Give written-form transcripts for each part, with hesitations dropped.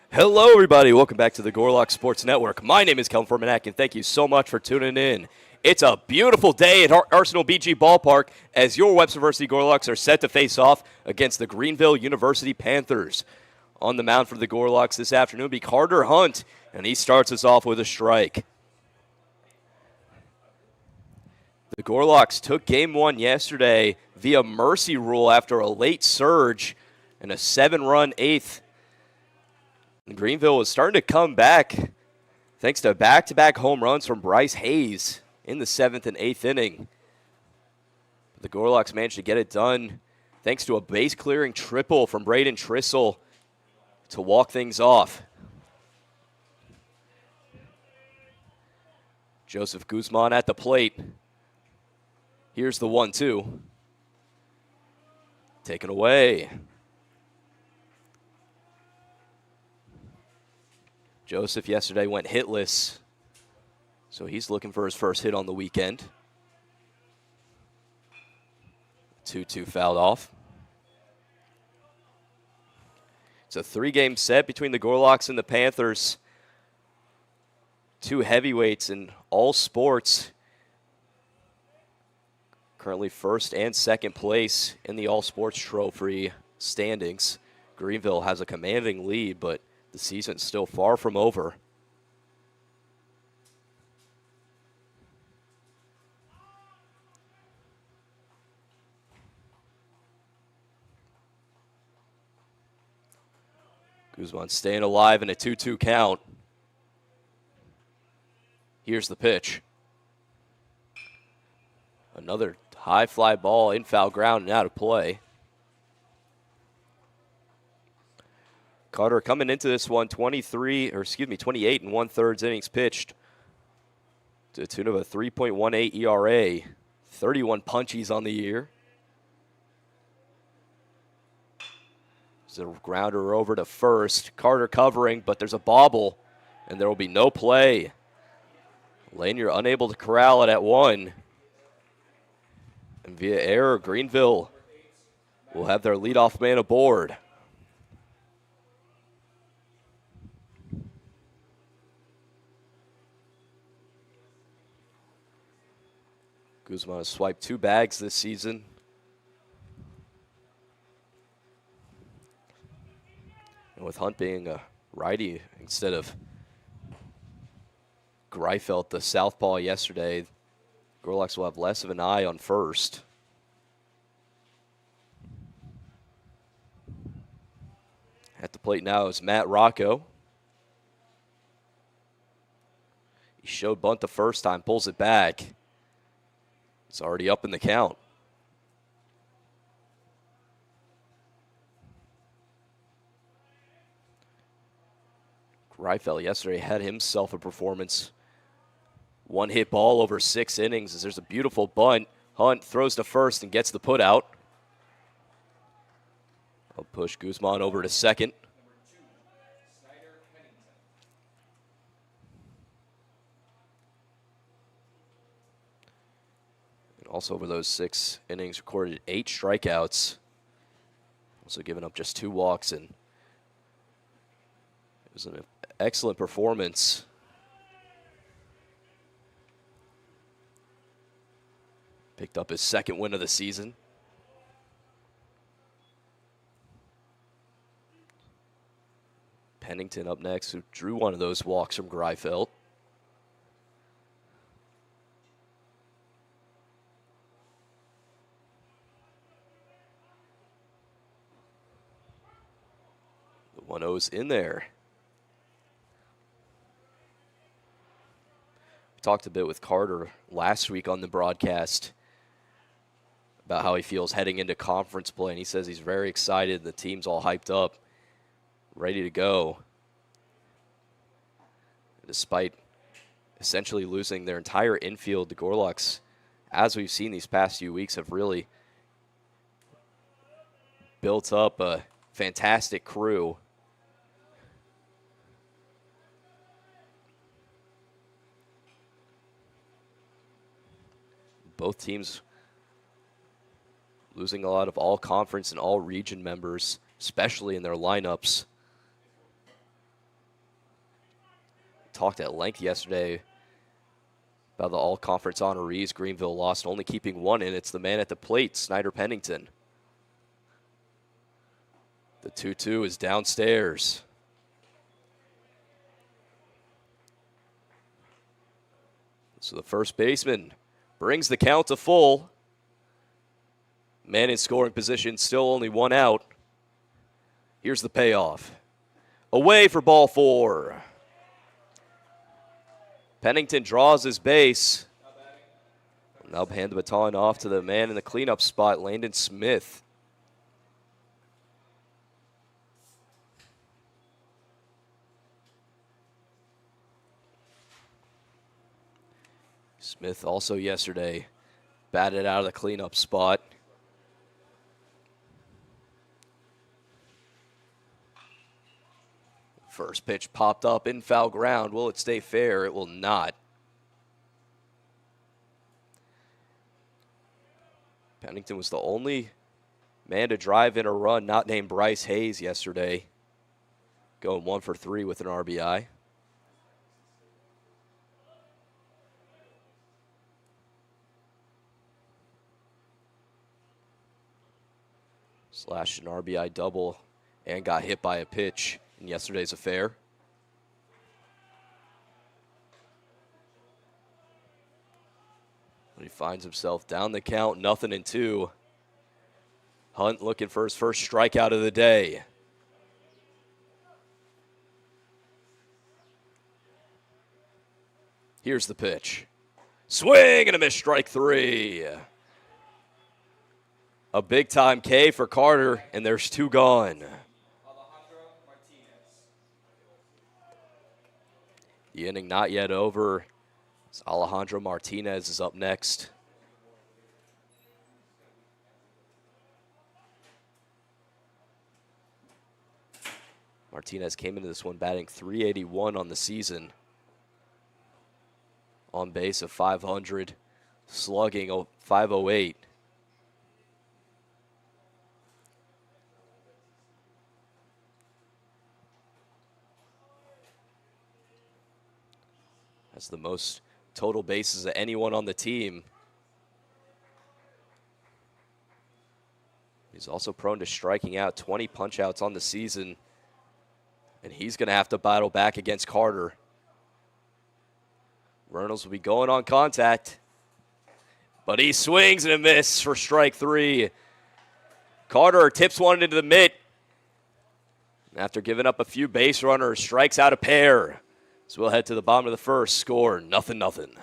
Hello, everybody. Welcome back to the Gorlock Sports Network. My name is Kelvin Formanak, and thank you so much for tuning in. It's a beautiful day at Arsenal BG Ballpark as your Webster University Gorlocks are set to face off against the Greenville University Panthers. On the mound for the Gorlocks this afternoon will be Carter Hunt, and he starts us off with a strike. The Gorlocks took game one yesterday via mercy rule after a late surge and a 7-run eighth. Greenville was starting to come back thanks to back-to-back home runs from Bryce Hayes in the 7th and 8th inning. The Gorlocks managed to get it done thanks to a base-clearing triple from Braden Trissel to walk things off. Joseph Guzman at the plate. Here's the 1-2. Taken away. Joseph yesterday went hitless, so he's looking for his first hit on the weekend. 2-2 fouled off. It's a 3-game set between the Gorlocks and the Panthers. Two heavyweights in all sports. Currently first and second place in the All Sports Trophy standings. Greenville has a commanding lead, but the season's still far from over. Guzman staying alive in a 2-2 count. Here's the pitch. Another high fly ball in foul ground and out of play. Carter coming into this one 28 and 1/3 innings pitched to the tune of a 3.18 ERA, 31 punchies on the year. There's a grounder over to first. Carter covering, but there's a bobble, and there will be no play. Lanier unable to corral it at one. And via error, Greenville will have their leadoff man aboard. Guzman has swiped 2 bags this season. And with Hunt being a righty instead of Greifeld, the southpaw yesterday, Gorlocks will have less of an eye on first. At the plate now is Matt Rocco. He showed bunt the first time, pulls it back. It's already up in the count. Greifeld yesterday had himself a performance. 1-hit ball over 6 innings as there's a beautiful bunt. Hunt throws to first and gets the put out. I'll push Guzman over to second. And also over those 6 innings recorded 8 strikeouts. Also giving up just 2 walks, and it was an excellent performance. Picked up his second win of the season. Pennington up next, who drew one of those walks from Greifeld. The 1-0's in there. We talked a bit with Carter last week on the broadcast about how he feels heading into conference play, and he says he's very excited. The team's all hyped up, ready to go. Despite essentially losing their entire infield, the Gorlocks, as we've seen these past few weeks, have really built up a fantastic crew. Both teams losing a lot of all-conference and all-region members, especially in their lineups. talked at length yesterday about the all-conference honorees. Greenville lost, only keeping one in. It's the man at the plate, Snyder Pennington. The 2-2 is downstairs. So the first baseman brings the count to full. Man in scoring position, still only one out. Here's the payoff. Away for ball 4. Pennington draws his base. Now hand the baton off to the man in the cleanup spot, Landon Smith. Smith also yesterday batted out of the cleanup spot. First pitch popped up in foul ground. Will it stay fair? It will not. Pennington was the only man to drive in a run not named Bryce Hayes yesterday, going 1 for 3 with an RBI. Slashed an RBI double and got hit by a pitch in yesterday's affair. But he finds himself down the count, 0-2. Hunt looking for his first strikeout of the day. Here's the pitch. Swing and a miss, strike 3. A big-time K for Carter, and there's 2 gone. The inning not yet over. Alejandro Martinez is up next. Martinez came into this one batting .381 on the season. On base of .500, slugging .508. That's the most total bases of anyone on the team. He's also prone to striking out, 20 punch-outs on the season. And he's going to have to battle back against Carter. Reynolds will be going on contact. But he swings and a miss for strike 3. Carter tips one into the mitt. After giving up a few base runners, strikes out a pair. So we'll head to the bottom of the first. Score 0-0.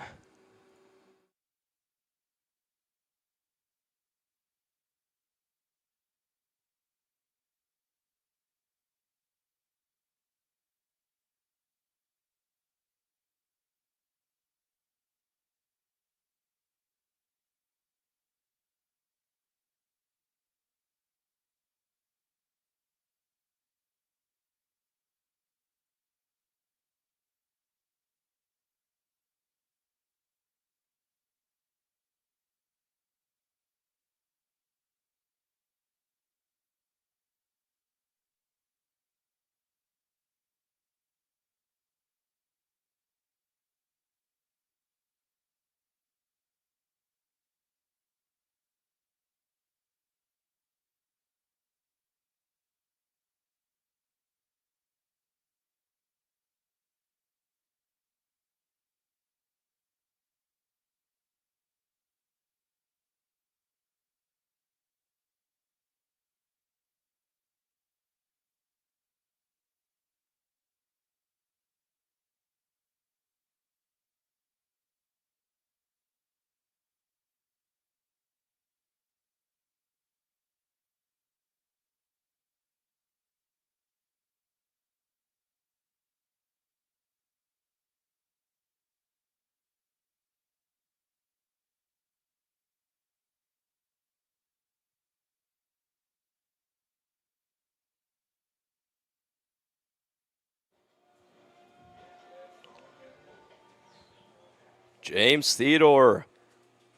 James Theodore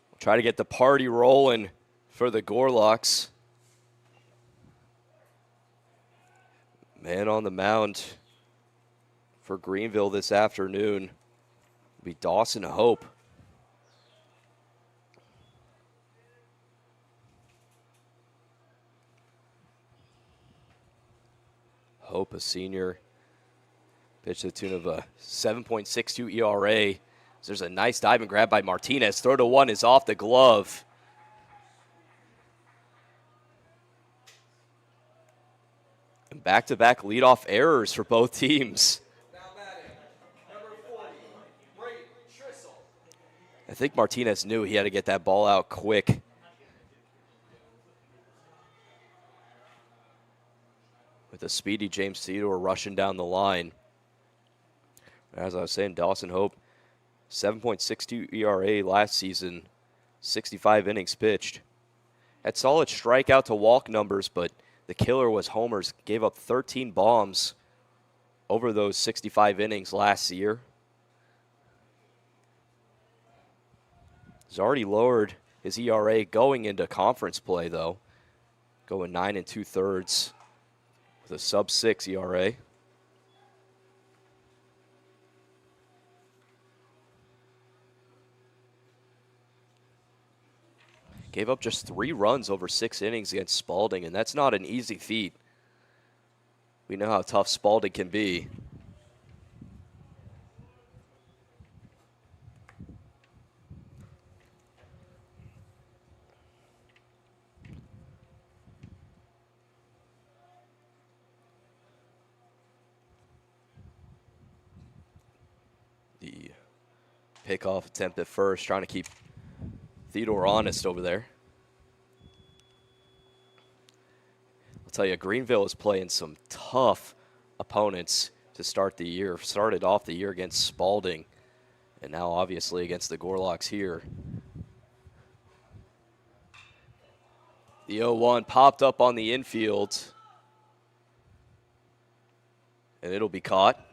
will try to get the party rolling for the Gorlocks. Man on the mound for Greenville this afternoon will be Dawson Hope. Hope, a senior, pitched to the tune of a 7.62 ERA. So there's a nice dive and grab by Martinez. Throw to one is off the glove. And back-to-back leadoff errors for both teams. Now batting, number 40, Brayden Trissel. I think Martinez knew he had to get that ball out quick. With a speedy James Theodore rushing down the line. As I was saying, Dawson Hope, 7.62 ERA last season, 65 innings pitched. Had solid strikeout to walk numbers, but the killer was homers. Gave up 13 bombs over those 65 innings last year. He's already lowered his ERA going into conference play, though. Going 9 2/3 with a sub-6 ERA. Gave up just 3 runs over 6 innings against Spalding, and that's not an easy feat. We know how tough Spalding can be. The pickoff attempt at first, trying to keep Theodore honest over there. I'll tell you, Greenville is playing some tough opponents to start the year. Started off the year against Spalding, and now obviously against the Gorlocks here. The 0-1 popped up on the infield, and it'll be caught.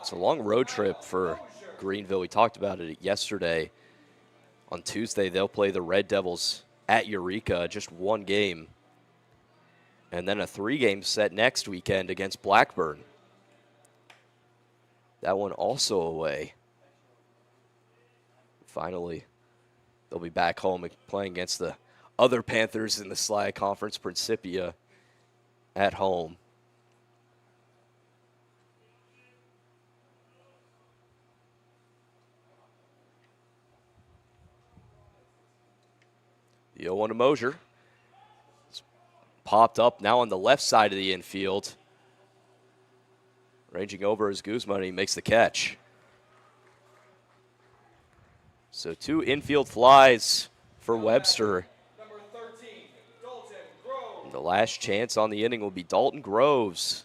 It's a long road trip for Greenville. We talked about it yesterday. On Tuesday, they'll play the Red Devils at Eureka, just one game. And then a 3-game set next weekend against Blackburn. That one also away. Finally, they'll be back home playing against the other Panthers in the SLAG Conference, Principia, at home. The 0-1 to Mosier. It's popped up now on the left side of the infield. Ranging over is Guzman, and he makes the catch. So 2 infield flies for Webster. Number 13, Dalton Groves. And the last chance on the inning will be Dalton Groves.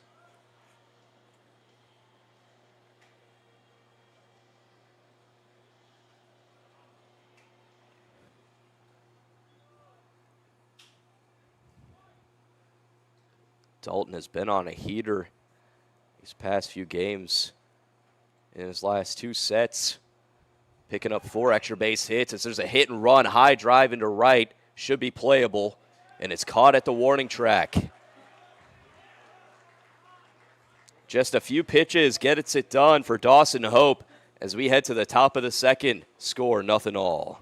Dalton has been on a heater these past few games. In his last 2 sets, picking up 4 extra base hits. As there's a hit and run, high drive into right, should be playable, and it's caught at the warning track. Just a few pitches gets it done for Dawson Hope as we head to the top of the second. Score 0-all.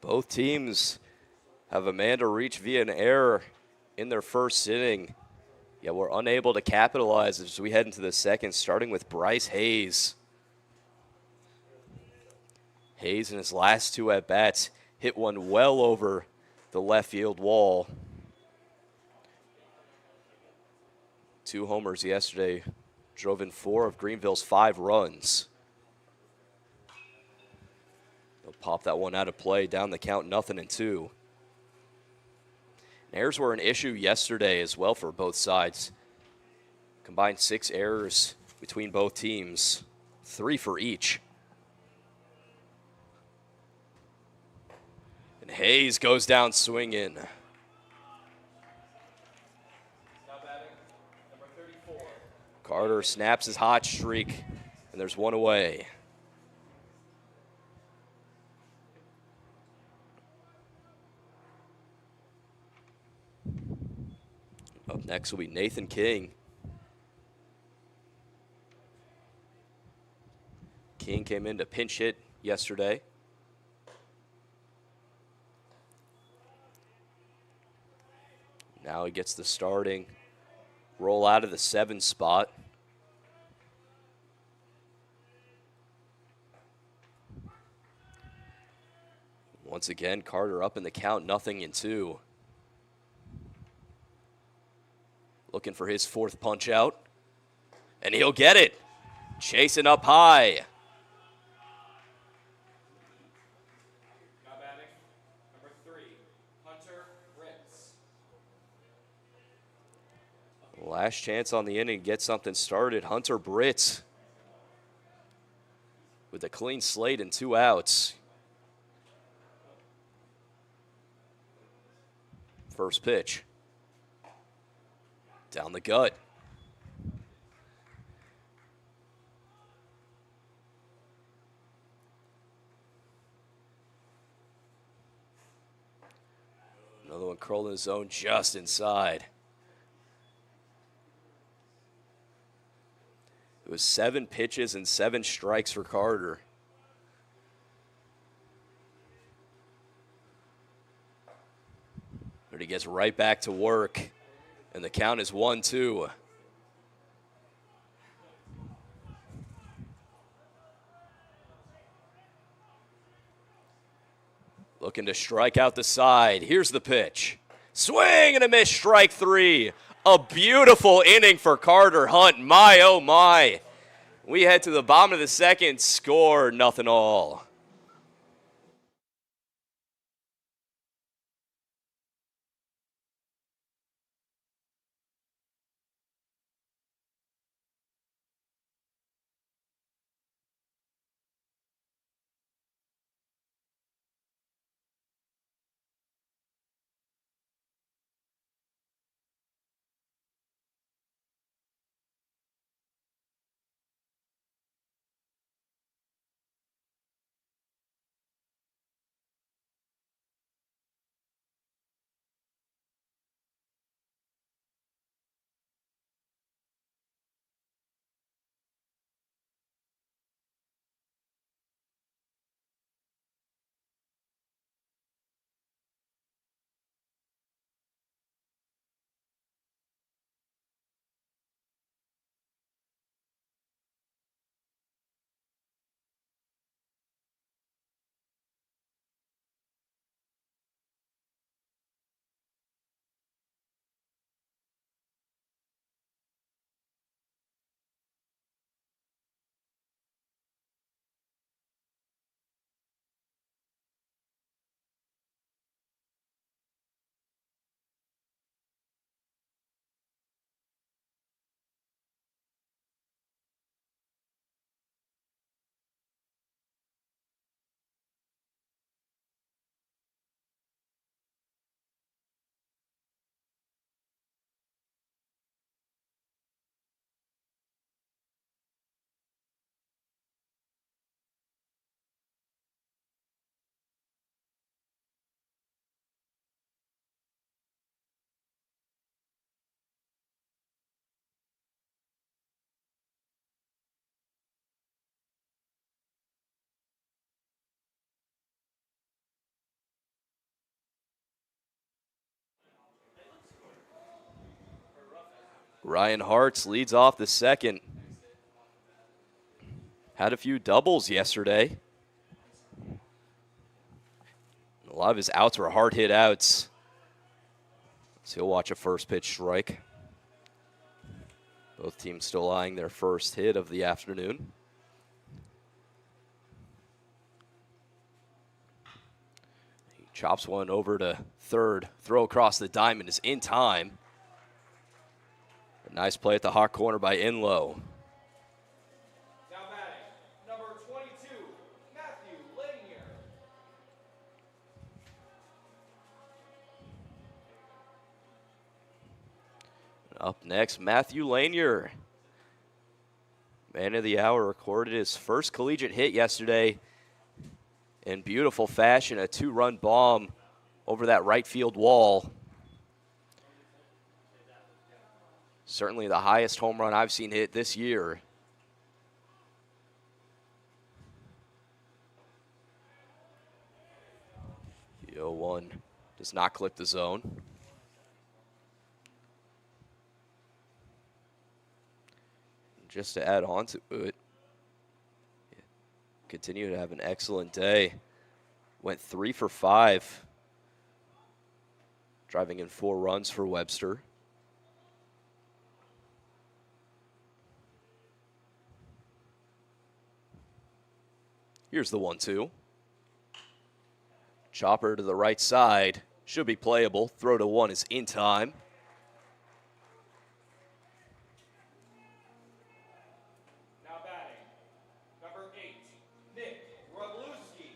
Both teams have a man to reach via an error in their first inning. Yeah, we're unable to capitalize as we head into the second, starting with Bryce Hayes. Hayes in his last two at-bats hit one well over the left field wall. 2 homers yesterday, drove in 4 of Greenville's 5 runs. They'll pop that one out of play, down the count 0-2. Errors were an issue yesterday as well for both sides. Combined 6 errors between both teams, 3 for each. And Hayes goes down swinging. Now batting, number 34. Carter snaps his hot streak, and there's one away. Up next will be Nathan King. King came in to pinch hit yesterday. Now he gets the starting roll out of the 7 spot. Once again, Carter up in the count, 0-2. Looking for his 4th punch out, and he'll get it. Chasing up high. Now batting, number 3, Hunter Ritz. Last chance on the inning to get something started. Hunter Britz with a clean slate and 2 outs. First pitch. Down the gut. Another one curled in the zone just inside. It was 7 pitches and 7 strikes for Carter. But he gets right back to work, and the count is 1-2. Looking to strike out the side. Here's the pitch. Swing and a miss, strike 3. A beautiful inning for Carter Hunt. My, oh my. We head to the bottom of the second, score 0-all. Ryan Hartz leads off the second. Had a few doubles yesterday. A lot of his outs were hard hit outs. So he'll watch a first pitch strike. Both teams still eyeing their first hit of the afternoon. He chops one over to third. Throw across the diamond is in time. A nice play at the hot corner by Inlow. Now batting, number 22, Matthew Lanier. Up next, Matthew Lanier. Man of the hour recorded his first collegiate hit yesterday in beautiful fashion, a two-run bomb over that right field wall. Certainly the highest home run I've seen hit this year. The 0-1 does not clip the zone. Just to add on to it, continue to have an excellent day. Went 3 for 5, driving in 4 runs for Webster. Here's the 1-2. Chopper to the right side. Should be playable. Throw to 1 is in time. Now batting, number 8, Nick Wrebluski.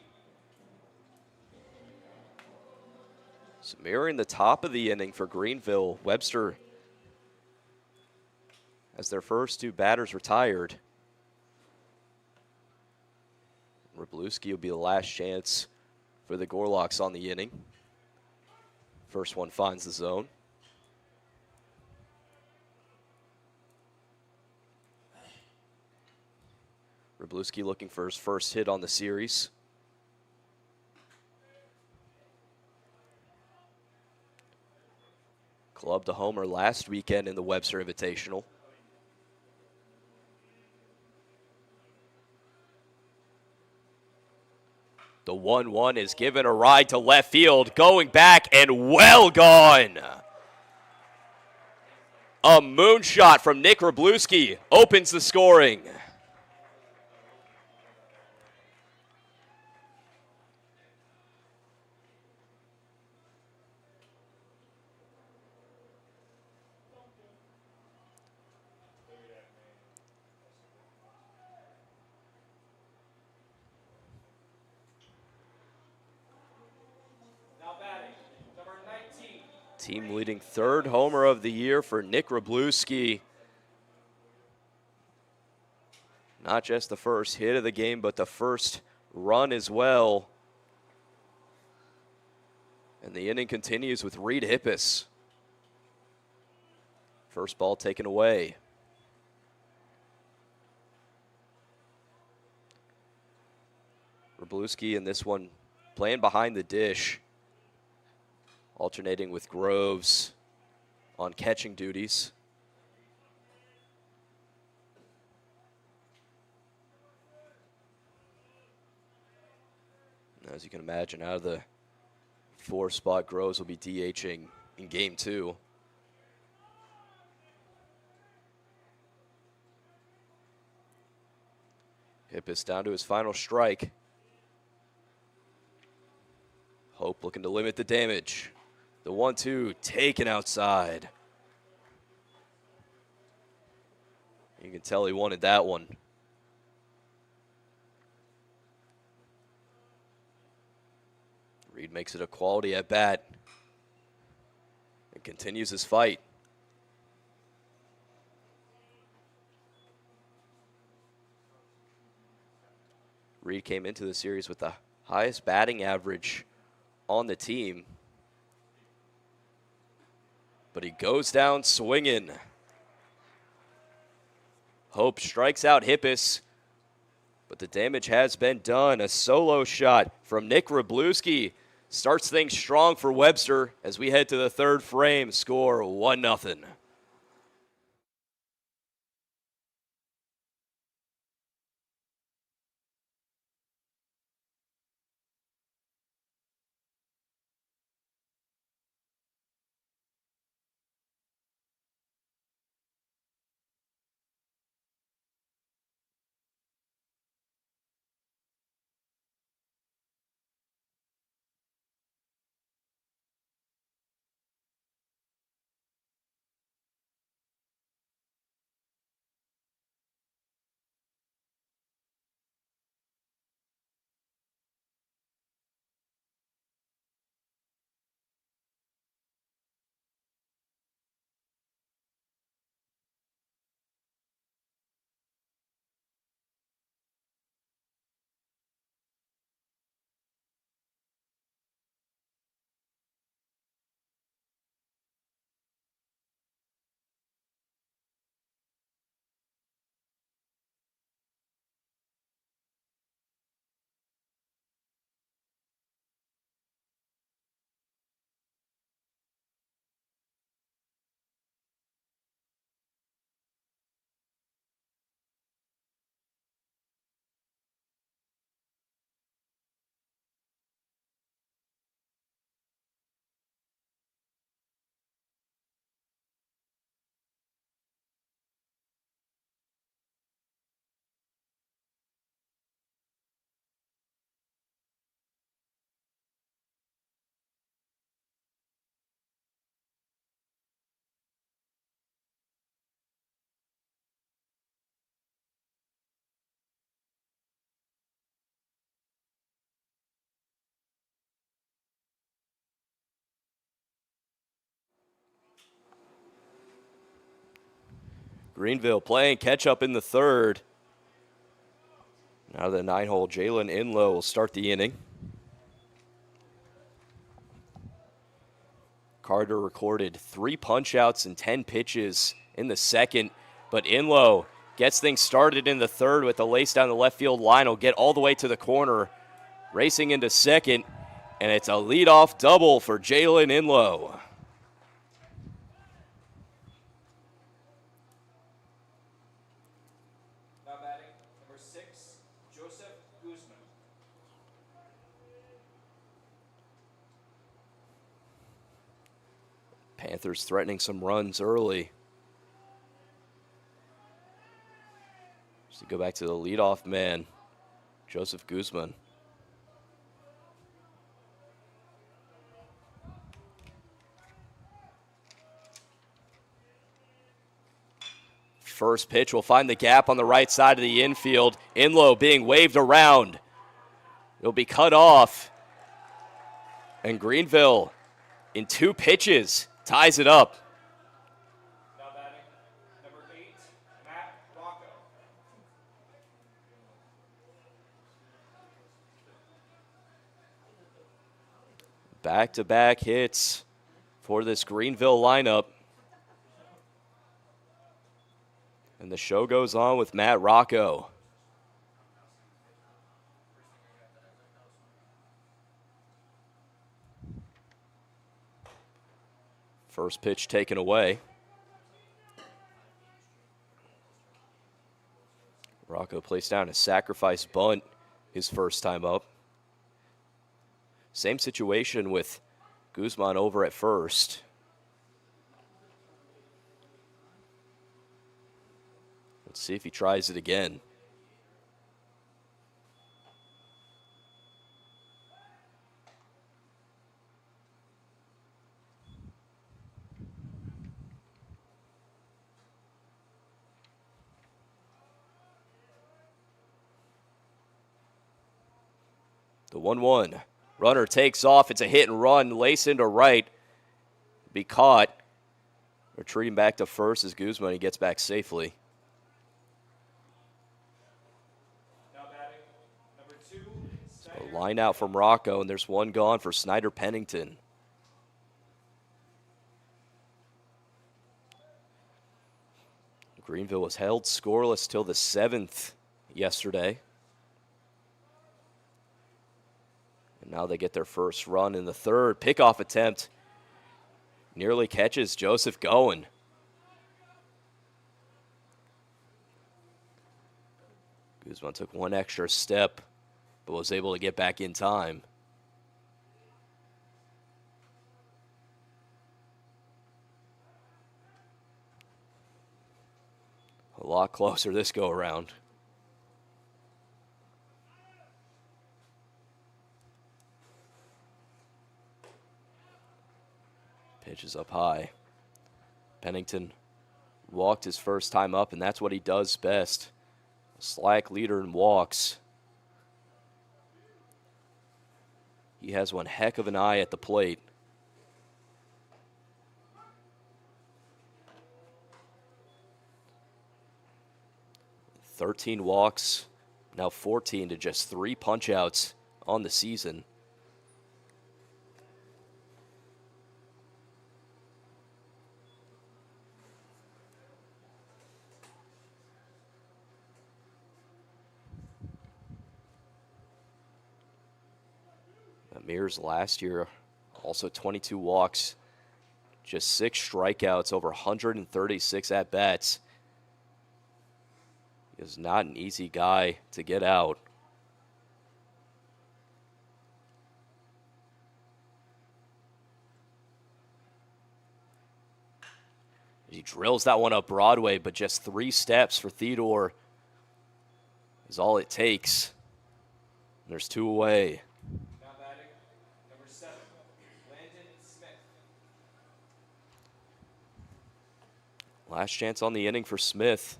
So mirroring the top of the inning for Greenville, Webster as their first 2 batters retired. Wrebluski will be the last chance for the Gorlocks on the inning. First one finds the zone. Wrebluski looking for his first hit on the series. Clubbed a homer last weekend in the Webster Invitational. The 1-1 is given a ride to left field, going back and well gone. A moonshot from Nick Wrebluski opens the scoring. Now batting, number 19. Team leading 3rd homer of the year for Nick Wrebluski. Not just the first hit of the game, but the first run as well. And the inning continues with Reed Hippis. First ball taken away. Wrebluski in this one playing behind the dish, alternating with Groves on catching duties. As you can imagine, out of the 4 spot, Groves will be DHing in game 2. Hippis down to his final strike. Hope looking to limit the damage. The 1-2 taken outside. You can tell he wanted that one. Reed makes it a quality at bat and continues his fight. Reed came into the series with the highest batting average on the team, but he goes down swinging. Hope strikes out Hippis, but the damage has been done. A solo shot from Nick Wrebluski starts things strong for Webster as we head to the 3rd frame. Score 1-0. Greenville playing catch-up in the third. Now the 9-hole, Jalen Inlow will start the inning. Carter recorded 3 punch-outs and 10 pitches in the second, but Inlow gets things started in the third with a lace down the left field line. Will get all the way to the corner, racing into second, and it's a leadoff double for Jalen Inlow. Now batting, number 6, Joseph Guzman. Panthers threatening some runs early. So go back to the leadoff man, Joseph Guzman. First pitch will find the gap on the right side of the infield. Inlow being waved around. It'll be cut off. And Greenville, in 2 pitches, ties it up. Now batting, number 8, Matt Rocco. Back-to-back hits for this Greenville lineup. And the show goes on with Matt Rocco. First pitch taken away. Rocco placed down a sacrifice bunt his first time up. Same situation with Guzman over at first. Let's see if he tries it again. The 1-1. Runner takes off. It's a hit and run. Lace into right. Be caught. Retreating back to first as Guzman. He gets back safely. A line out from Rocco, and there's one gone for Snyder Pennington. Greenville was held scoreless till the 7th yesterday. And now they get their first run in the third. Pickoff attempt. Nearly catches Joseph going. Guzman took one extra step, but was able to get back in time. A lot closer this go around. Pitch is up high. Pennington walked his first time up, and that's what he does best. A slack leader in walks. He has one heck of an eye at the plate. "13 walks, now 14 to just 3 punch-outs on the season. That mirrors last year, also 22 walks, just 6 strikeouts, over 136 at-bats. He is not an easy guy to get out. He drills that one up Broadway, but just 3 steps for Theodore is all it takes. There's 2 away. Now batting, number 7, Landon Smith. Last chance on the inning for Smith.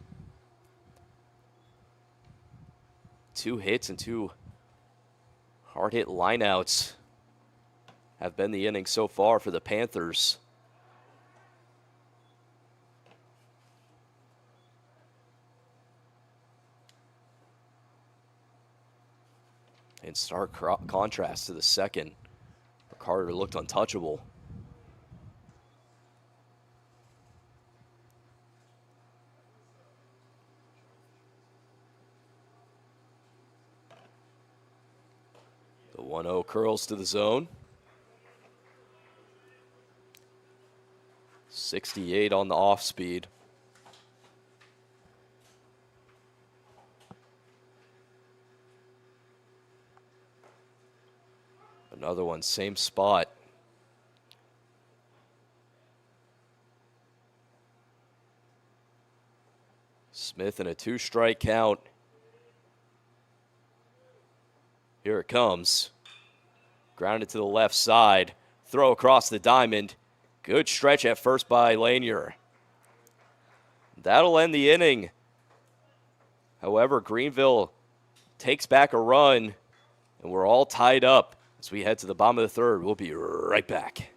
2 hits and 2 hard-hit lineouts have been the inning so far for the Panthers. In stark contrast to the second, where Carter looked untouchable. The 1-0 curls to the zone. 68 on the off speed. Another one, same spot. Smith in a 2-strike count. Here it comes. Grounded to the left side. Throw across the diamond. Good stretch at first by Lanier. That'll end the inning. However, Greenville takes back a run, and we're all tied up as we head to the bottom of the third. We'll be right back.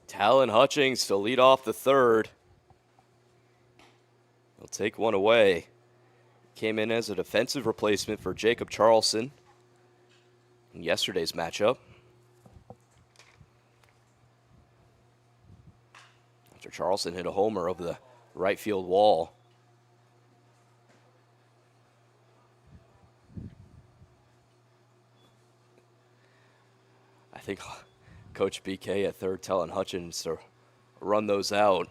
Talon Hutchings to lead off the third. He'll take one away. Came in as a defensive replacement for Jacob Charleston in yesterday's matchup. After Charleston hit a homer over the right field wall. I think Coach BK at third telling Hutchins to run those out.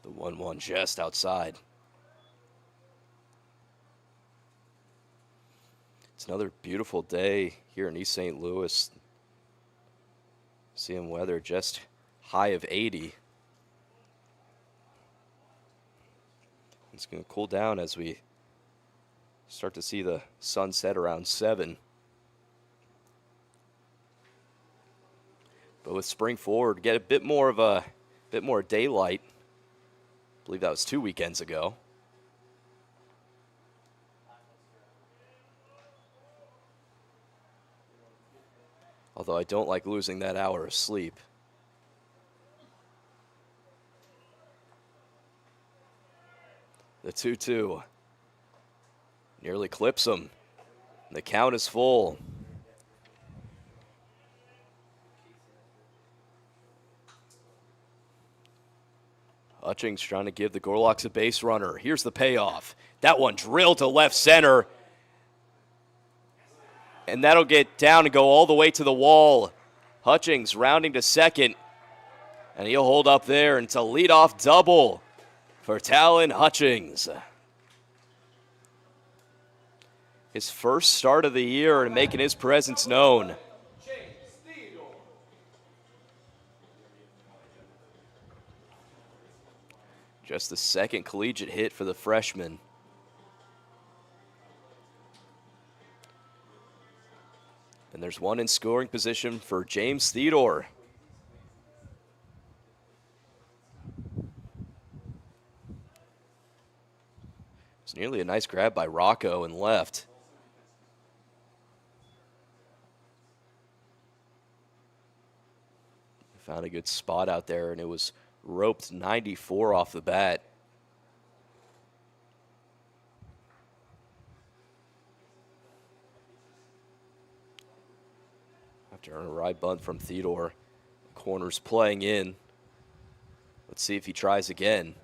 The 1-1 just outside. It's another beautiful day here in East St. Louis. Seeing weather just high of 80. It's going to cool down as we start to see the sun set around 7. But with spring forward, get a bit more daylight. I believe that was 2 weekends ago. Although I don't like losing that hour of sleep. The 2-2 nearly clips him. The count is full. Hutchings trying to give the Gorlocks a base runner. Here's the payoff. That one drilled to left center. And that'll get down and go all the way to the wall. Hutchings rounding to second. And he'll hold up there, and it's a leadoff double for Talon Hutchings. His first start of the year and making his presence known. Just the second collegiate hit for the freshman. there's one in scoring position for James Theodore. It's nearly a nice grab by Rocco and left. Found a good spot out there, and it was roped 94 off the bat. After a right bunt from Theodore, corner's playing in. Let's see if he tries again.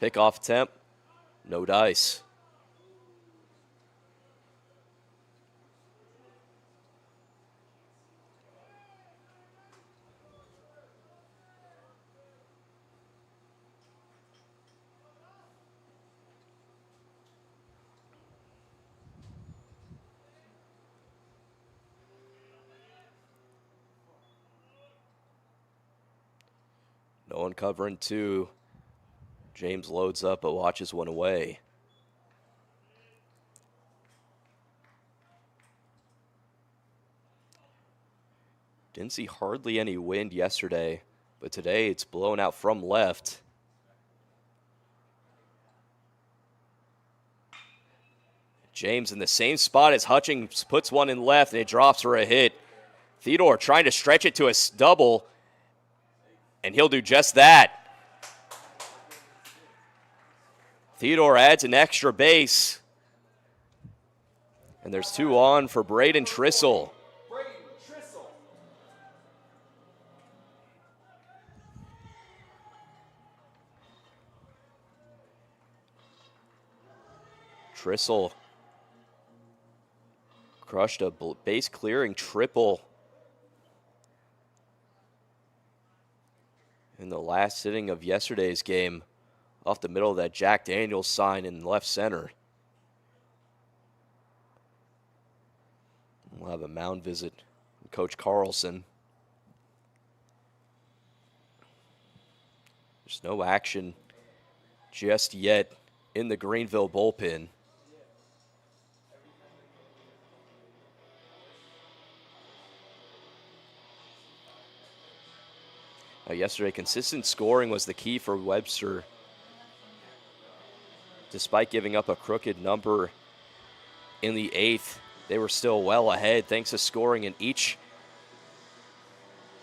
Pickoff attempt, no dice. No one covering two. James loads up but watches one away. Didn't see hardly any wind yesterday, but today it's blowing out from left. James in the same spot as Hutchings puts one in left, and it drops for a hit. Theodore trying to stretch it to a double, and he'll do just that. Theodore adds an extra base. And there's 2 on for Braden Trissel. Trissel crushed a base clearing triple in the last inning of yesterday's game off the middle of that Jack Daniels sign in left center. We'll have a mound visit from Coach Carlson. There's no action just yet in the Greenville bullpen. Now, yesterday, consistent scoring was the key for Webster. Despite giving up a crooked number in the 8th, they were still well ahead thanks to scoring in each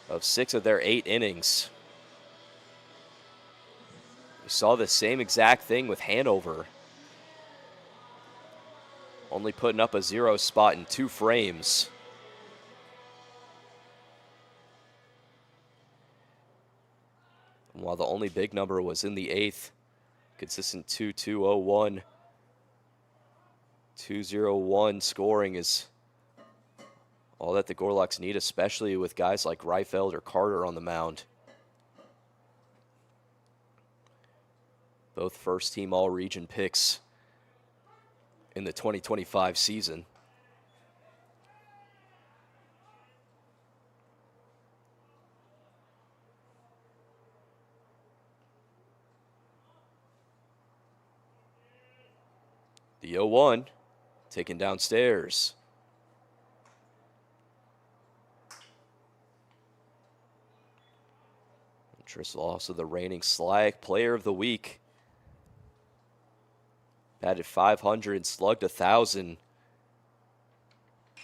of 6 of their 8 innings. We saw the same exact thing with Hanover, only putting up a 0 spot in 2 frames. And while the only big number was in the 8th, consistent 2-2-0-1, 2-0-1 scoring is all that the Gorloks need, especially with guys like Reifeld or Carter on the mound. Both first-team all-region picks in the 2025 season. The 0-1 taken downstairs. Trissel also the reigning SLAG Player of the Week. Batted .500, slugged 1,000.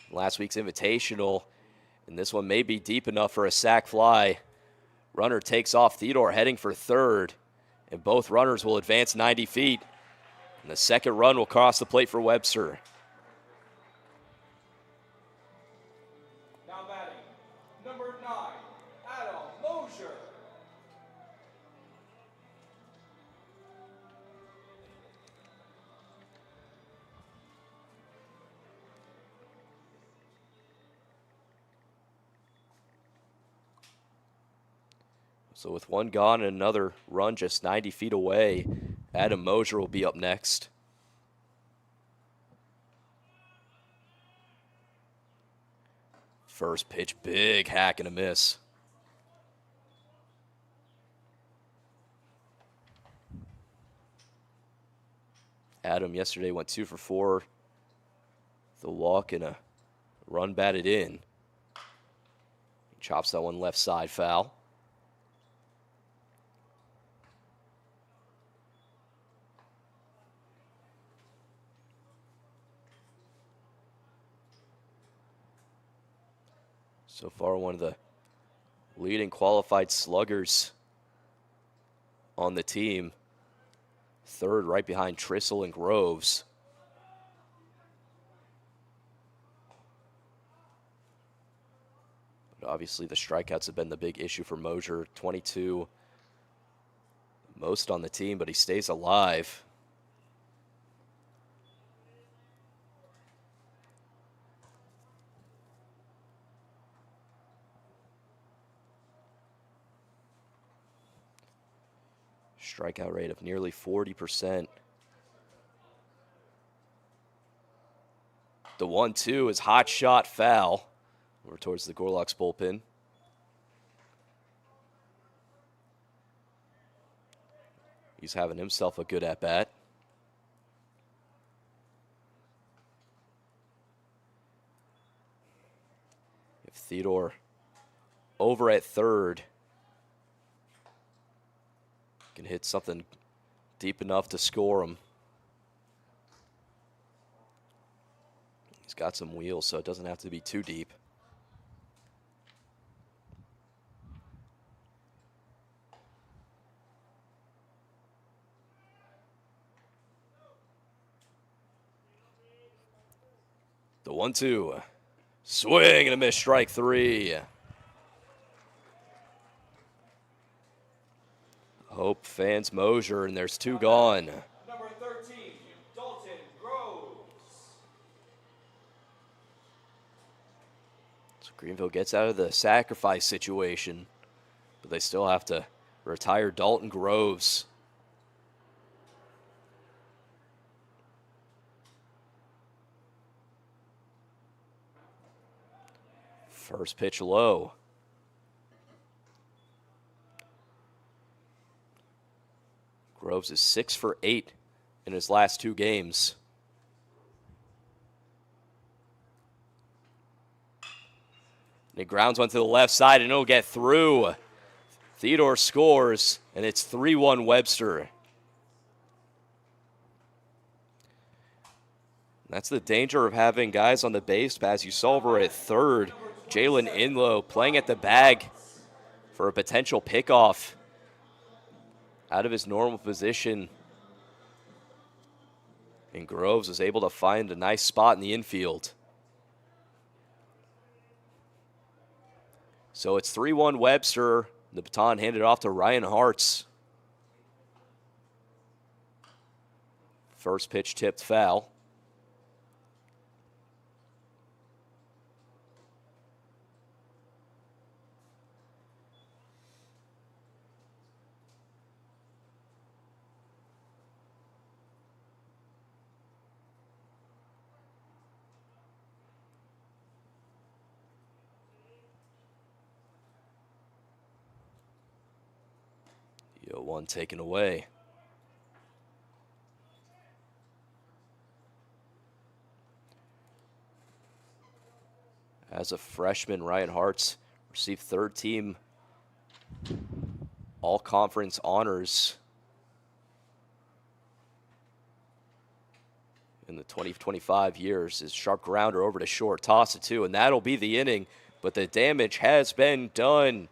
Last week's Invitational, and this one may be deep enough for a sac fly. Runner takes off, Theodore heading for third, and both runners will advance 90 feet. And the second run will cross the plate for Webster. Now batting, number 9, Adam Mosier. So with one gone and another run just 90 feet away, Adam Mosier will be up next. First pitch, big hack and a miss. Adam yesterday went 2 for 4. The walk and a run batted in. He chops that one left side foul. So far, one of the leading qualified sluggers on the team. Third, right behind Trissel and Groves. But obviously, the strikeouts have been the big issue for Mosier. 22, most on the team, but he stays alive. Strikeout rate of nearly 40%. The 1-2 is hot shot foul. Over towards the Gorlock's bullpen. He's having himself a good at-bat. If Theodore over at third can hit something deep enough to score him. He's got some wheels, so it doesn't have to be too deep. The 1-2. Swing and a miss, strike 3. Hope fans Mosier, and there's 2 gone. Number 13, Dalton Groves. So Greenville gets out of the sacrifice situation, but they still have to retire Dalton Groves. First pitch low. Groves is 6 for 8 in his last 2 games. And he grounds one to the left side, and it'll get through. Theodore scores, and it's 3-1 Webster. That's the danger of having guys on the base paths. You saw over at third, Jalen Inlow playing at the bag for a potential pickoff out of his normal position. And Groves was able to find a nice spot in the infield. So it's 3-1 Webster. The baton handed off to Ryan Hartz. First pitch tipped foul. One taken away. As a freshman, Ryan Hartz received third team all-conference honors in the 2025 years. His sharp grounder over to short, toss it to, and that'll be the inning. But the damage has been done.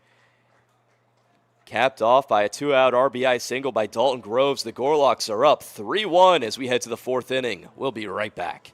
Capped off by a 2-out RBI single by Dalton Groves. The Gorlocks are up 3-1 as we head to the 4th inning. We'll be right back.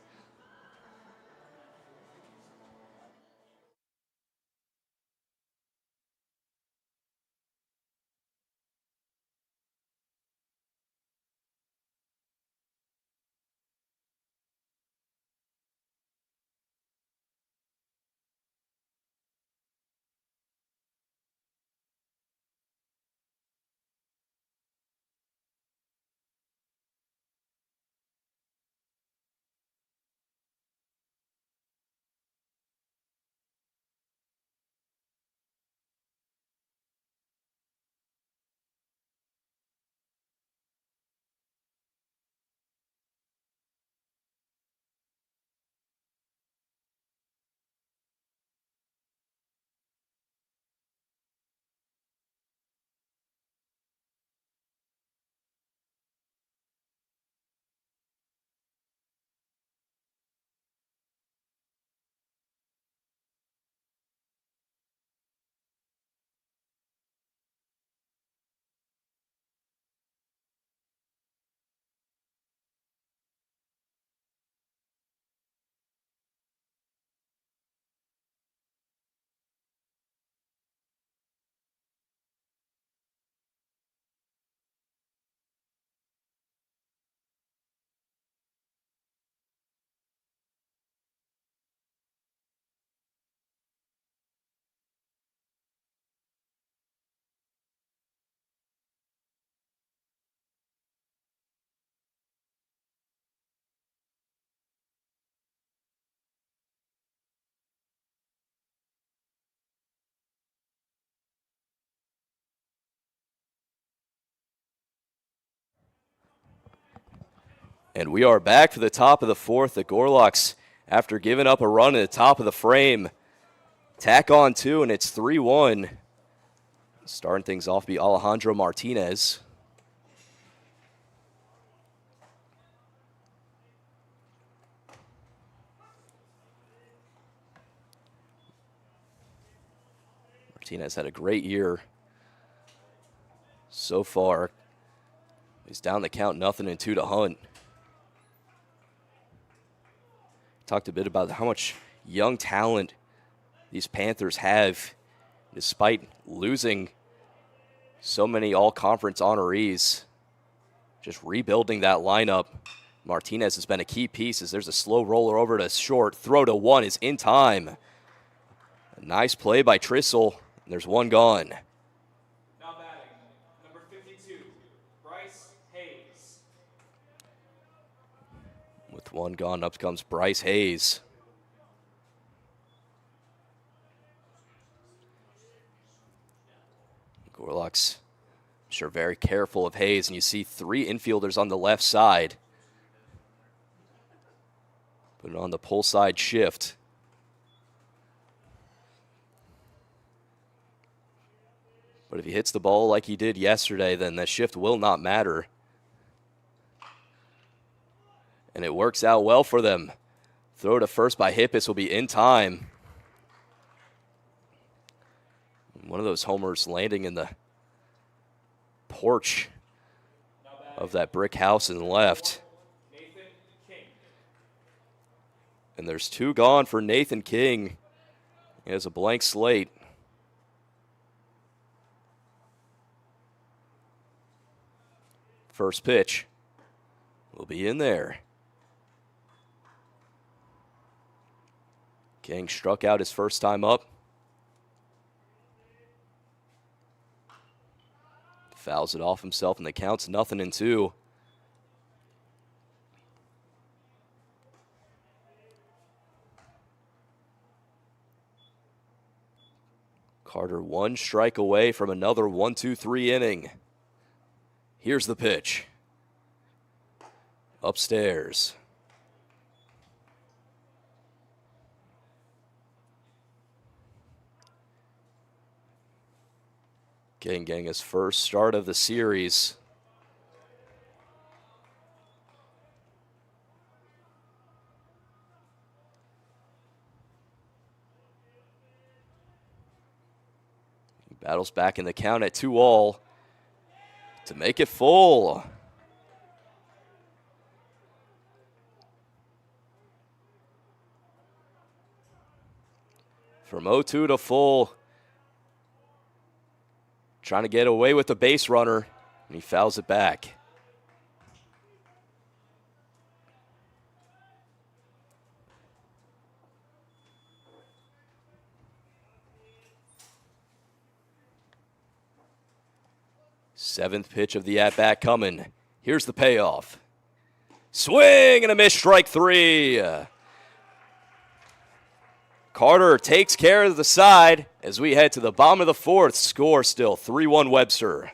And we are back for the top of the fourth. The Gorlocks, after giving up a run at the top of the frame, tack on two, and it's 3-1. Starting things off be Alejandro Martinez. Martinez had a great year so far. He's down the count, 0-2 to Hunt. Talked a bit about how much young talent these Panthers have, despite losing so many all-conference honorees. Just rebuilding that lineup. Martinez has been a key piece as there's a slow roller over to short. Throw to one is in time. A nice play by Trissel. And there's one gone. Now batting, number 52, Bryce Hayes. With one gone, up comes Bryce Hayes. Gorlocks, I'm sure, very careful of Hayes, and you see three infielders on the left side. Put it on the pull side shift. But if he hits the ball like he did yesterday, then the shift will not matter. And it works out well for them. Throw to first by Hippis will be in time. One of those homers landing in the porch of that brick house in the left. And there's two gone for Nathan King. He has a blank slate. First pitch will be in there. King struck out his first time up. Fouls it off himself, and the count's 0-2. Carter one strike away from another 1-2-3 inning. Here's the pitch. Upstairs. King getting his first start of the series. He battles back in the count at 2-all to make it full. From 0-2 to full. Trying to get away with the base runner, and he fouls it back. Seventh pitch of the at-bat coming. Here's the payoff. Swing and a miss, strike three. Carter takes care of the side as we head to the bottom of the fourth. Score still 3-1 Webster.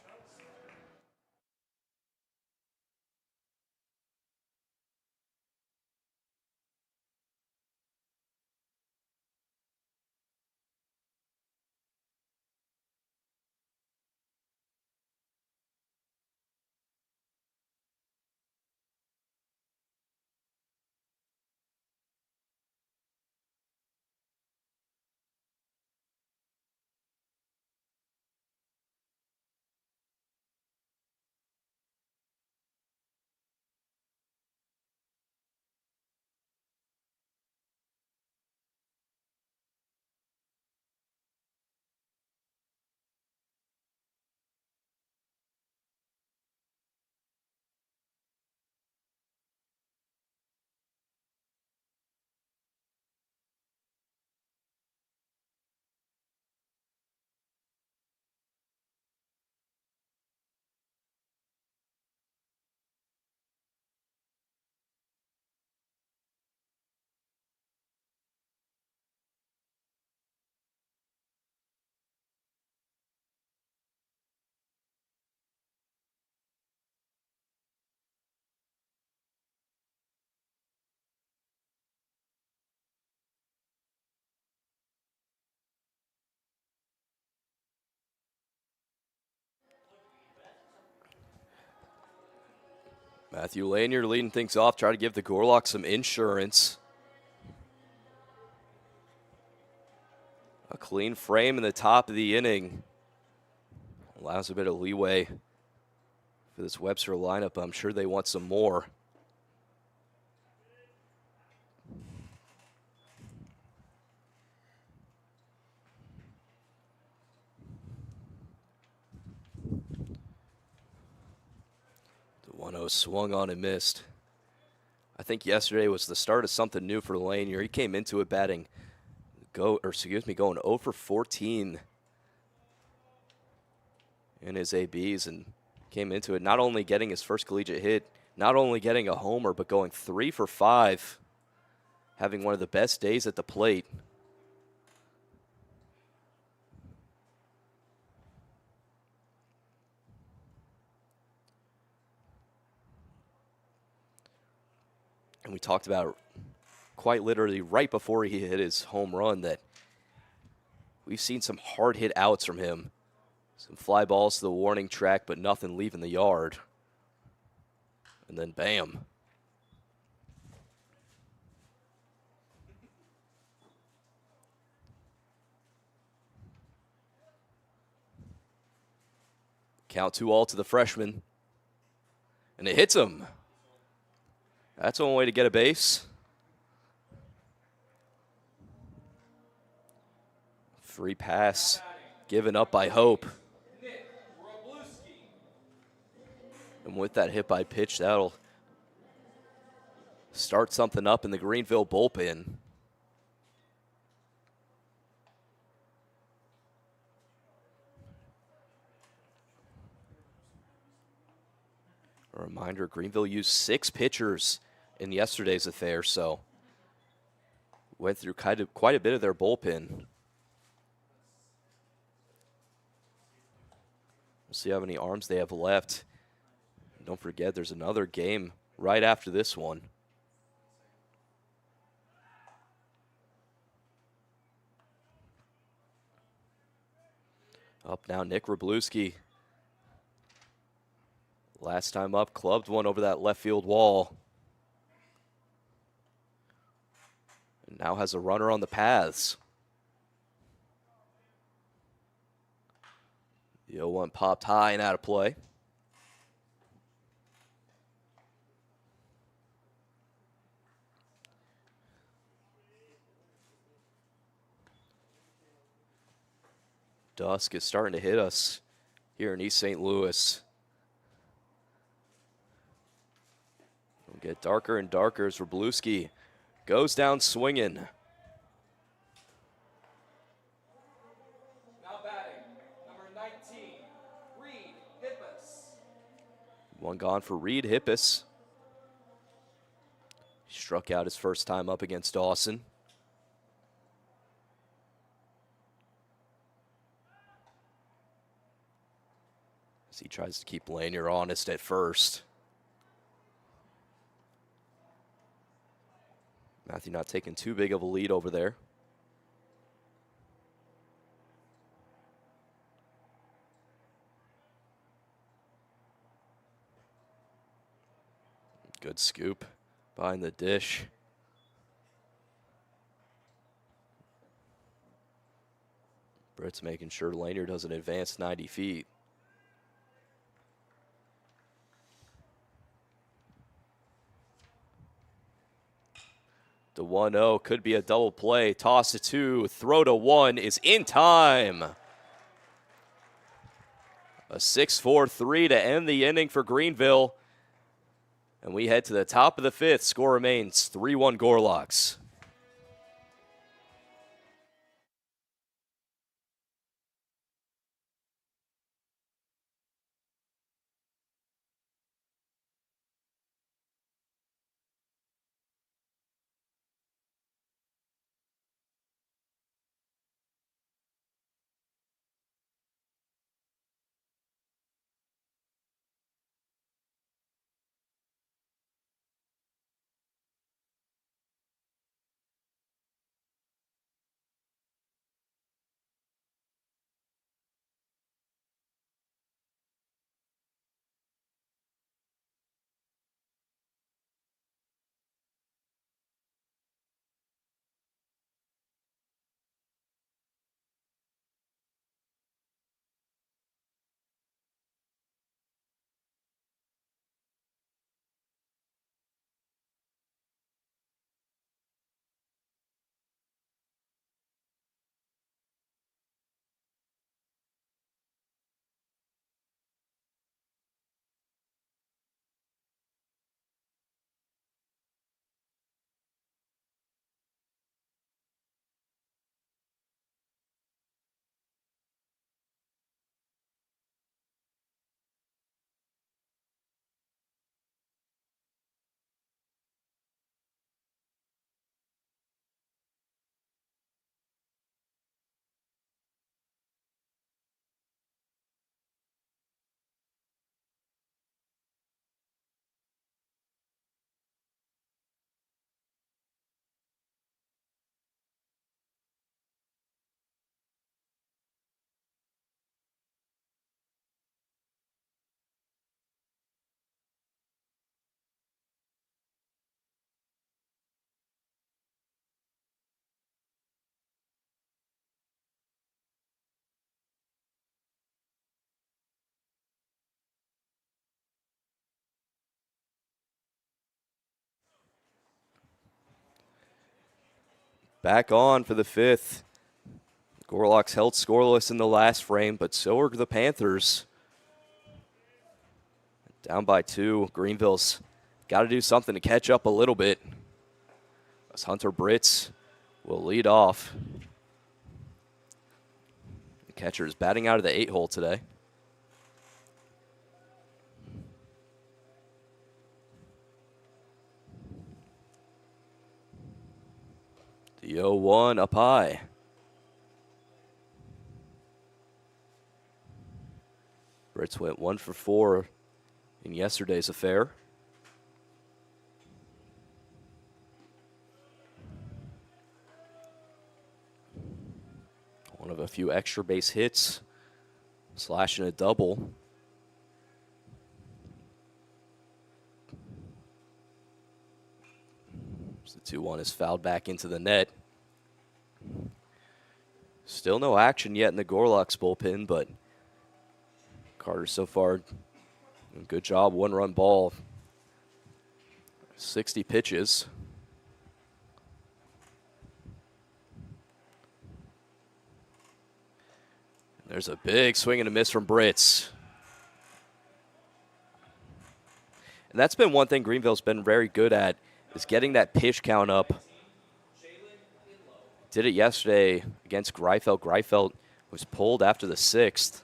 Matthew Lanier leading things off, try to give the Gorlock some insurance. A clean frame in the top of the inning. Allows a bit of leeway for this Webster lineup, but I'm sure they want some more. The 1-0 swung on and missed. I think yesterday was the start of something new for Lanier. He came into it going 0 for 14 in his ABs and came into it not only getting his first collegiate hit, not only getting a homer, but going 3 for 5, having one of the best days at the plate. And we talked about quite literally right before he hit his home run that we've seen some hard hit outs from him. Some fly balls to the warning track, but nothing leaving the yard. And then bam. Count 2-all to the freshman. And it hits him. That's one way to get a base. Free pass given up by Hope. And with that hit by pitch, that'll start something up in the Greenville bullpen. A reminder, Greenville used 6 pitchers in yesterday's affair, so went through quite a bit of their bullpen. We'll see how many arms they have left. Don't forget, there's another game right after this one. Up now, Nick Wroblewski. Last time up, clubbed one over that left field wall. And now has a runner on the paths. The 0-1 popped high and out of play. Dusk is starting to hit us here in East St. Louis. It'll get darker and darker as Wroblewski goes down swinging. Now batting, number 19, Reed Hippus. One gone for Reed Hippus. He struck out his first time up against Dawson. As he tries to keep Lanier honest at first. Matthew not taking too big of a lead over there. Good scoop behind the dish. Britt's making sure Lanier doesn't advance 90 feet. The 1-0 could be a double play. Toss to 2, throw to 1 is in time. A 6-4-3 to end the inning for Greenville. And we head to the top of the 5th. Score remains 3-1 Gorlocks. back on for the 5th. Gorlocks held scoreless in the last frame, but so are the Panthers. Down by 2. Greenville's got to do something to catch up a little bit, as Hunter Britz will lead off. The catcher is batting out of the 8-hole today. The 0-1 up high. Britz went 1 for 4 in yesterday's affair. One of a few extra base hits, slashing a double. The 2-1 is fouled back into the net. Still no action yet in the Gorlocks bullpen, but Carter so far, good job, 1-run ball. 60 pitches. There's a big swing and a miss from Britz. And that's been one thing Greenville's been very good at, is getting that pitch count up. Did it yesterday against Greifeld. Greifeld was pulled after the 6th.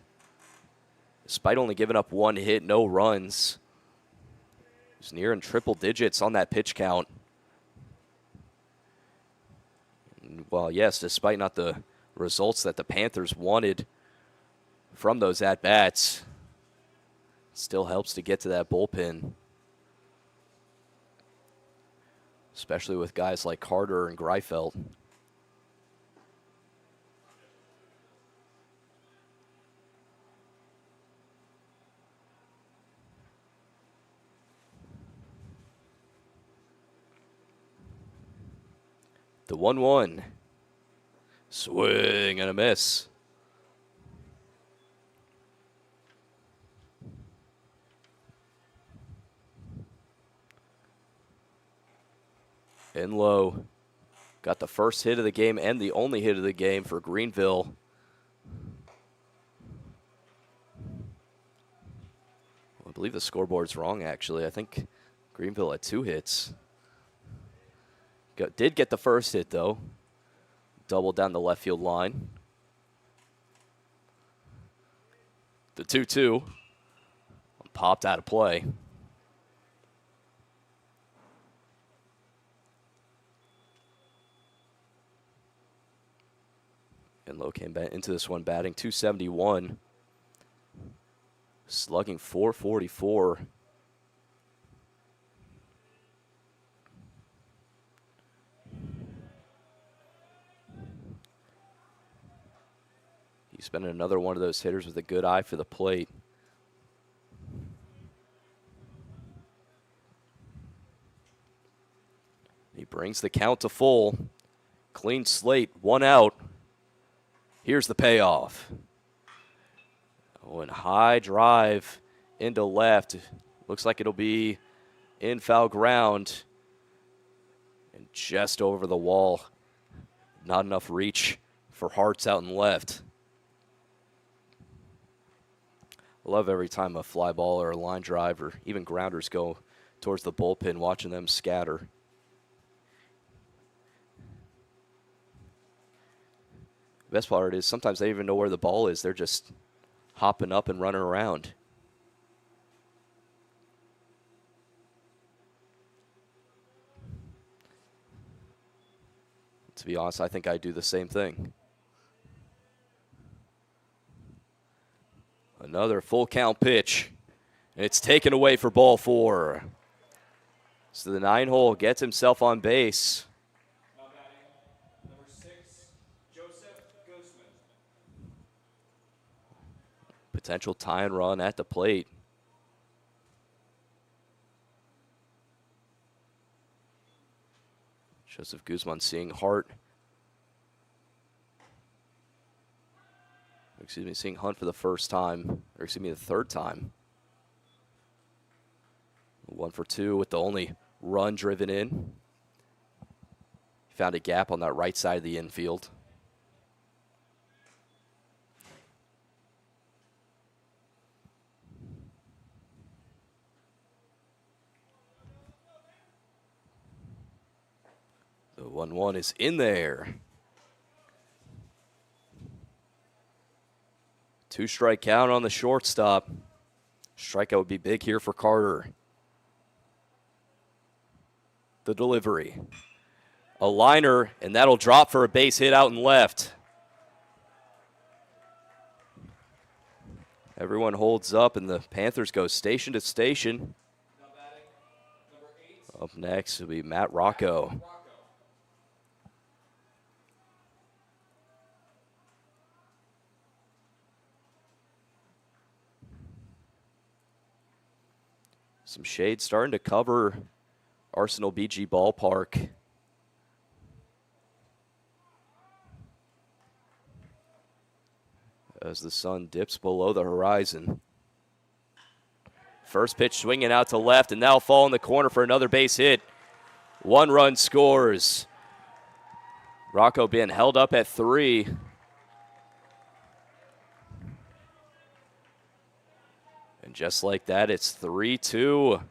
Despite only giving up 1 hit, no runs. He's near in triple digits on that pitch count. Well, yes, despite not the results that the Panthers wanted from those at-bats, it still helps to get to that bullpen. Especially with guys like Carter and Greifeld. The 1-1. Swing and a miss. In low. Got the first hit of the game and the only hit of the game for Greenville. I believe the scoreboard's wrong, actually. I think Greenville had 2 hits. Did get the first hit, though. Double down the left field line. The 2-2 popped out of play. And Lowe came back into this one batting .271. Slugging .444. He's been another one of those hitters with a good eye for the plate. He brings the count to full. Clean slate, 1 out. Here's the payoff. Oh, and high drive into left. Looks like it'll be in foul ground. And just over the wall. Not enough reach for Hart's out and left. I love every time a fly ball or a line drive or even grounders go towards the bullpen, watching them scatter. The best part is sometimes they even know where the ball is. They're just hopping up and running around. To be honest, I think I do the same thing. Another full count pitch, and it's taken away for ball 4. So the 9-hole gets himself on base. Now batting, number 6, Joseph Guzman. Potential tie and run at the plate. Joseph Guzman seeing Hart. Seeing Hunt for the first time, or the third time. 1 for 2 with the only run driven in. Found a gap on that right side of the infield. The 1-1 is in there. 2-strike count on the shortstop. Strikeout would be big here for Carter. The delivery. A liner, and that'll drop for a base hit out and left. Everyone holds up, and the Panthers go station to station. Up next will be Matt Rocco. Some shade starting to cover Arsenal BG Ballpark. As the sun dips below the horizon. First pitch swinging out to left, and that'll fall in the corner for another base hit. 1 run scores. Rocco being held up at 3. And just like that, it's 3-2.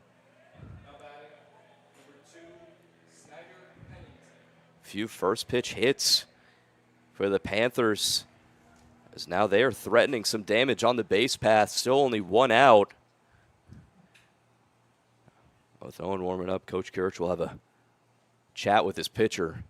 Few first pitch hits for the Panthers, as now they are threatening some damage on the base path. Still only 1 out. With Owen warming up, Coach Kirch will have a chat with his pitcher.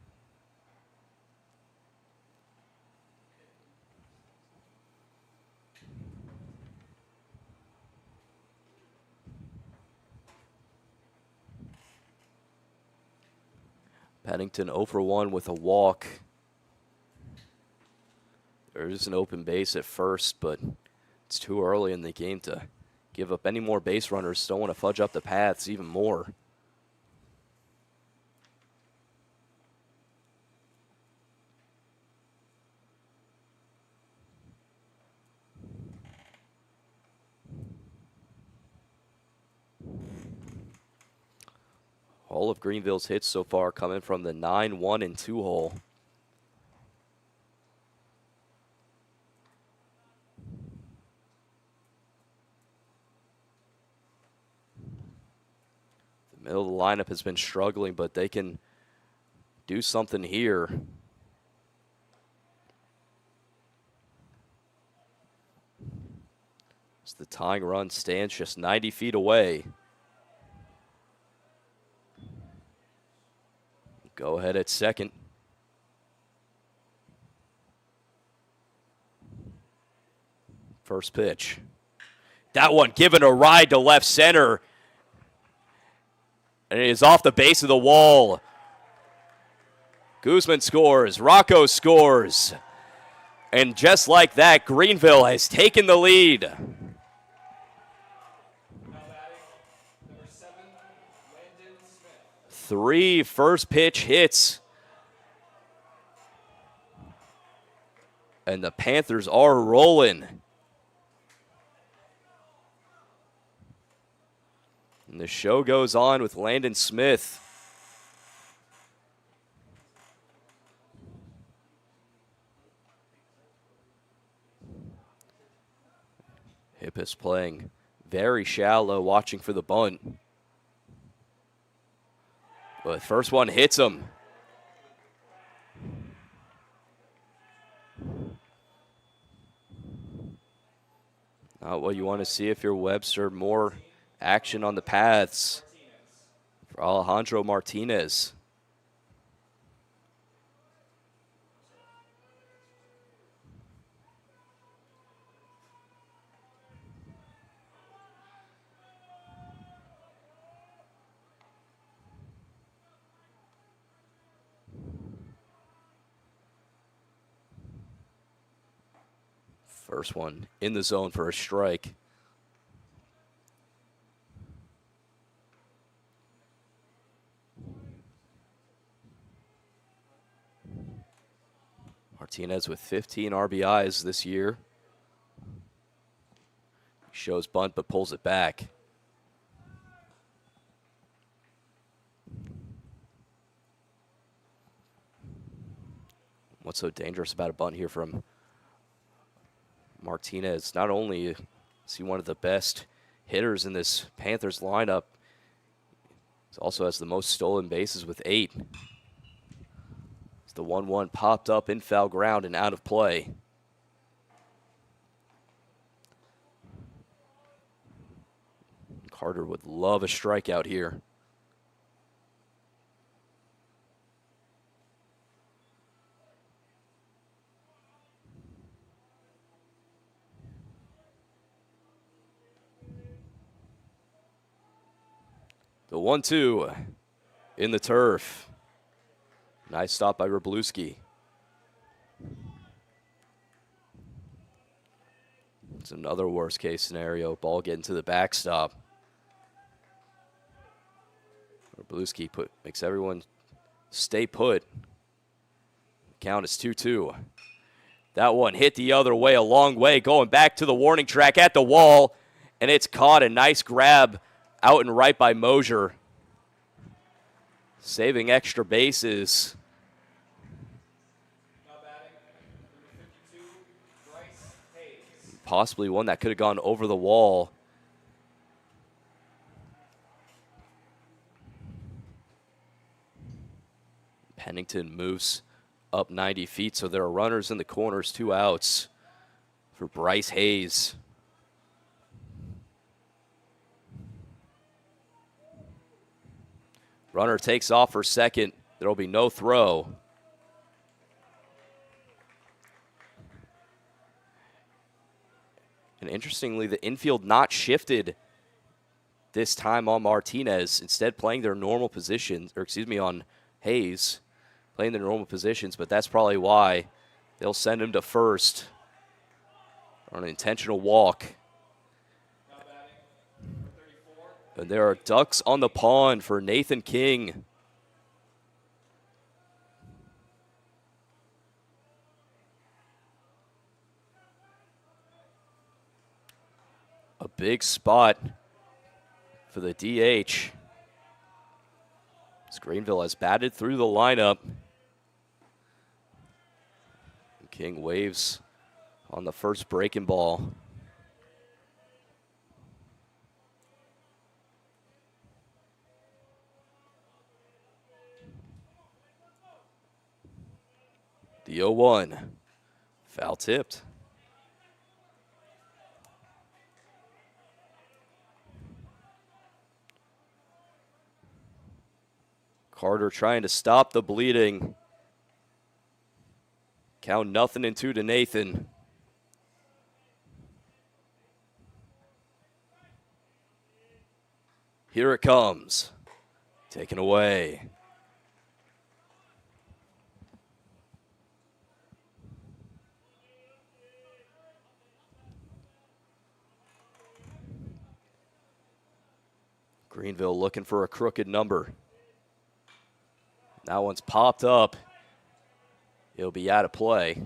Pennington 0 for 1 with a walk. There is an open base at first, but it's too early in the game to give up any more base runners. Don't want to fudge up the paths even more. All of Greenville's hits so far coming from the 9, 1, and 2 hole. The middle of the lineup has been struggling, but they can do something here. As the tying run stands just 90 feet away. Go ahead at second. First pitch. That one given a ride to left center. And it is off the base of the wall. Guzman scores. Rocco scores. And just like that, Greenville has taken the lead. 3 first pitch hits. And the Panthers are rolling. And the show goes on with Landon Smith. Hippus playing very shallow, watching for the bunt. But the first one hits him. Not what you want to see if you're Webster. More action on the paths for Alejandro Martinez. First one in the zone for a strike. Martinez with 15 RBIs this year. Shows bunt but pulls it back. What's so dangerous about a bunt here from Martinez? Not only is he one of the best hitters in this Panthers lineup, he also has the most stolen bases with 8. As the 1-1 popped up in foul ground and out of play. Carter would love a strikeout here. The 1-2 in the turf. Nice stop by Wroblewski. It's another worst case scenario. Ball getting to the backstop. Wroblewski makes everyone stay put. Count is 2-2. That one hit the other way, a long way, going back to the warning track at the wall, and it's caught. A nice grab out and right by Mosier. Saving extra bases. Now batting, number 52, Bryce Hayes. Possibly one that could have gone over the wall. Pennington moves up 90 feet, so there are runners in the corners, 2 outs for Bryce Hayes. Runner takes off for second. There will be no throw. And interestingly, the infield not shifted this time on Martinez, instead playing their normal positions, or excuse me, on Hayes, playing their normal positions, but that's probably why they'll send him to first on an intentional walk. Now batting, number 34, And there are ducks on the pond for Nathan King. A big spot for the DH. As Greenville has batted through the lineup. King waves on the first breaking ball. The 0-1, foul tipped. Carter trying to stop the bleeding. Count 0-2 to Nathan. Here it comes. Taken away. Greenville looking for a crooked number. That one's popped up. It'll be out of play.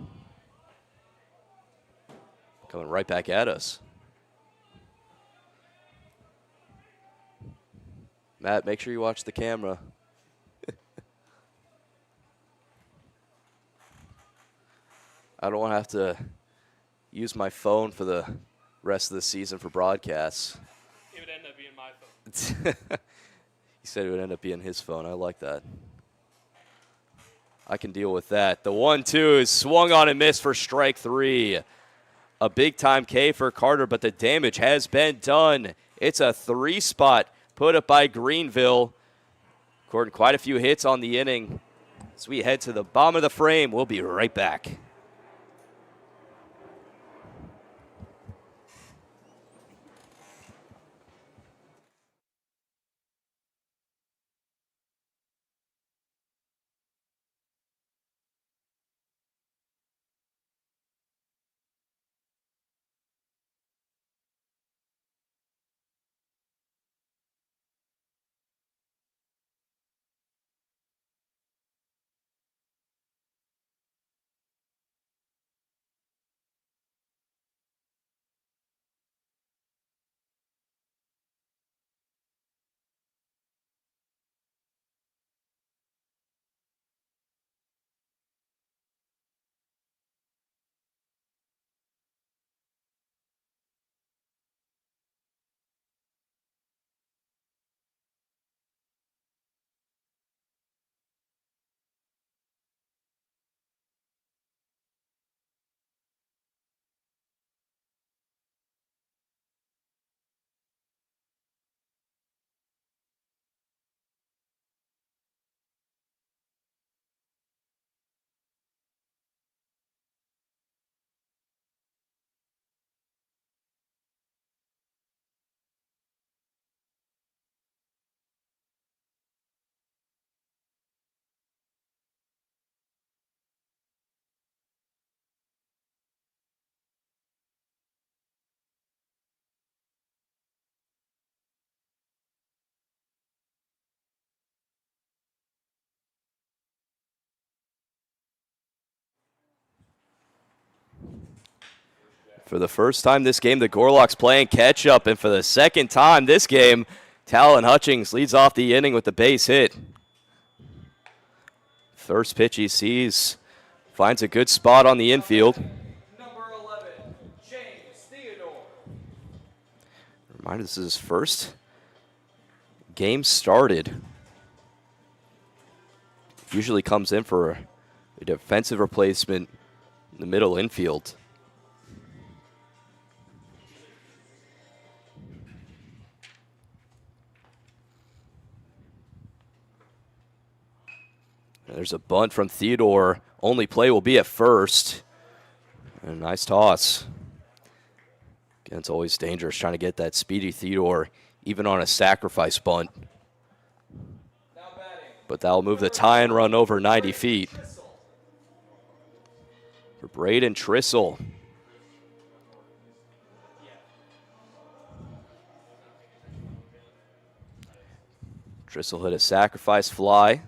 Coming right back at us. Matt, make sure you watch the camera. I don't want to have to use my phone for the rest of the season for broadcasts. it would end up being my phone. He said it would end up being his phone. I like that. I can deal with that. The 1-2 is swung on and missed for strike 3. A big-time K for Carter, but the damage has been done. It's a 3-spot put up by Greenville. Recording quite a few hits on the inning. As we head to the bottom of the frame, we'll be right back. For the first time this game, the Gorlocks playing catch-up, and for the second time this game, Talon Hutchings leads off the inning with the base hit. First pitch he sees, finds a good spot on the infield. Number 11, James Theodore. Reminder, this is his first game started. Usually comes in for a defensive replacement in the middle infield. There's a bunt from Theodore. Only play will be at first. And a nice toss. Again, it's always dangerous trying to get that speedy Theodore, even on a sacrifice bunt. But that'll move the tie-in run over 90 feet. For Braden Trissel. Trissel hit a sacrifice fly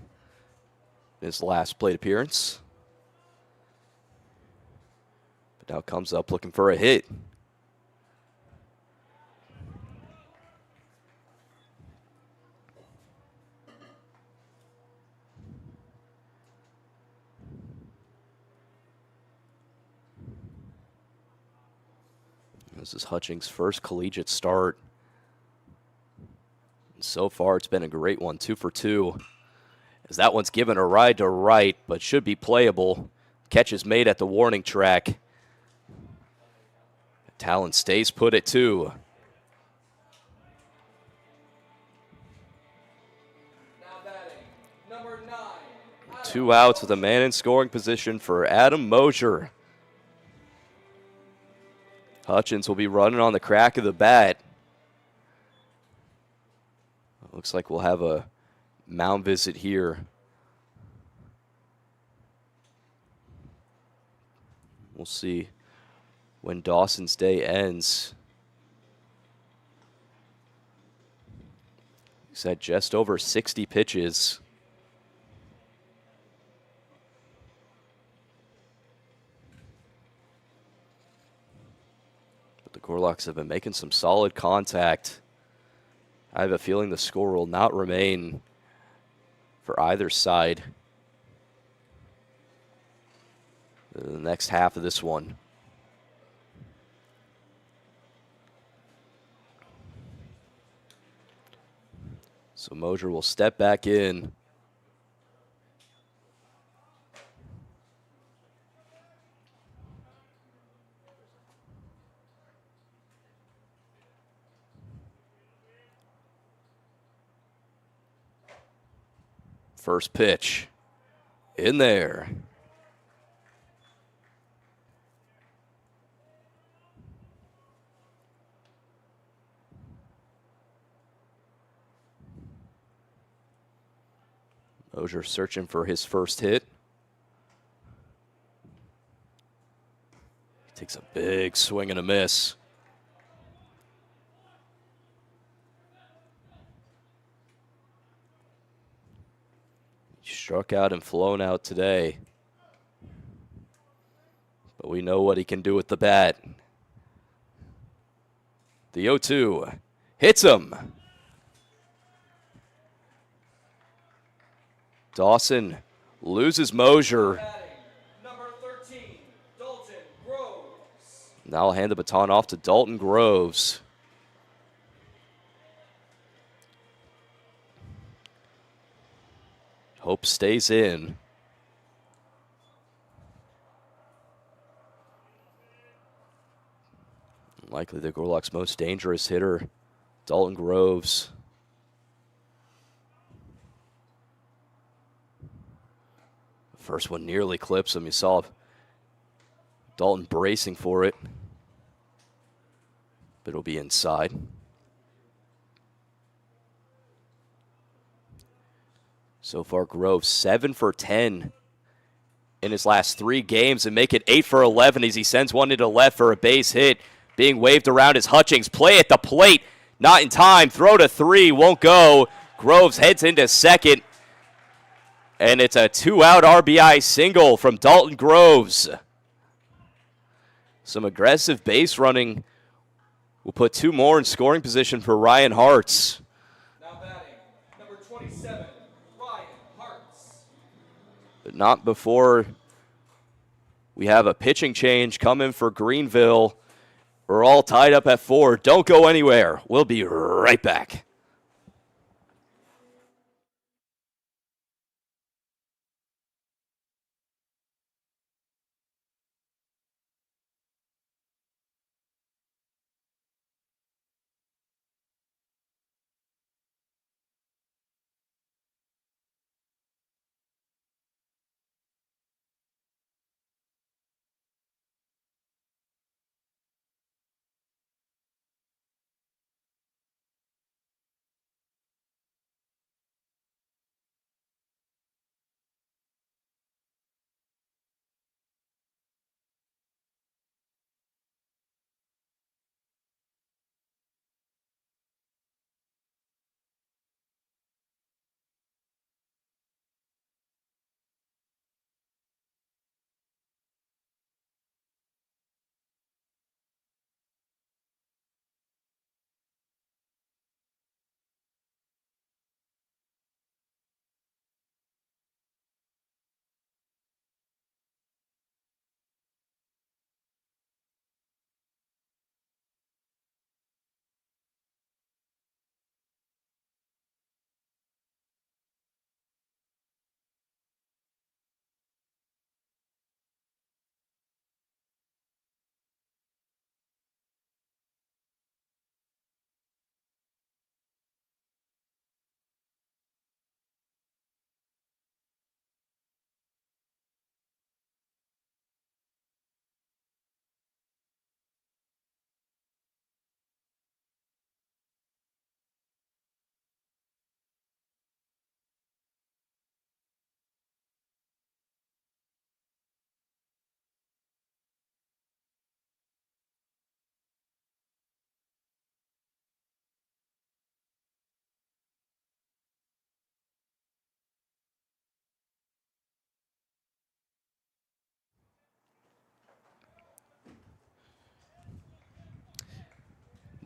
in his last plate appearance. But now comes up looking for a hit. This is Hutchings' first collegiate start. And so far, it's been a great one, 2 for 2. As that one's given a ride to right, but should be playable. Catch is made at the warning track. Talon stays put at 2. Now batting, number 9. 2 outs with a man in scoring position for Adam Mosier. Hutchins will be running on the crack of the bat. Looks like we'll have a mound visit here. We'll see when Dawson's day ends. He's had just over 60 pitches. But the Gorlocks have been making some solid contact. I have a feeling the score will not remain for either side the next half of this one. So Mosier will step back in. First pitch in there. Mosier searching for his first hit. Takes a big swing and a miss. Struck out and flown out today. But we know what he can do with the bat. The 0-2 hits him. Dawson loses Mosier. Number 13, Dalton Groves. Now I'll hand the baton off to Dalton Groves. Hope stays in. Likely the Gorlocks' most dangerous hitter, Dalton Groves. First one nearly clips him. You saw Dalton bracing for it, but it'll be inside. So far, Groves 7 for 10 in his last 3 games and make it 8 for 11 as he sends one into left for a base hit. Being waved around as Hutchings. Play at the plate. Not in time. Throw to 3. Won't go. Groves heads into second. And it's a 2-out RBI single from Dalton Groves. Some aggressive base running will put 2 more in scoring position for Ryan Hartz. Now batting, number 27, Ryan Hartz. But not before we have a pitching change coming for Greenville. We're all tied up at 4. Don't go anywhere. We'll be right back.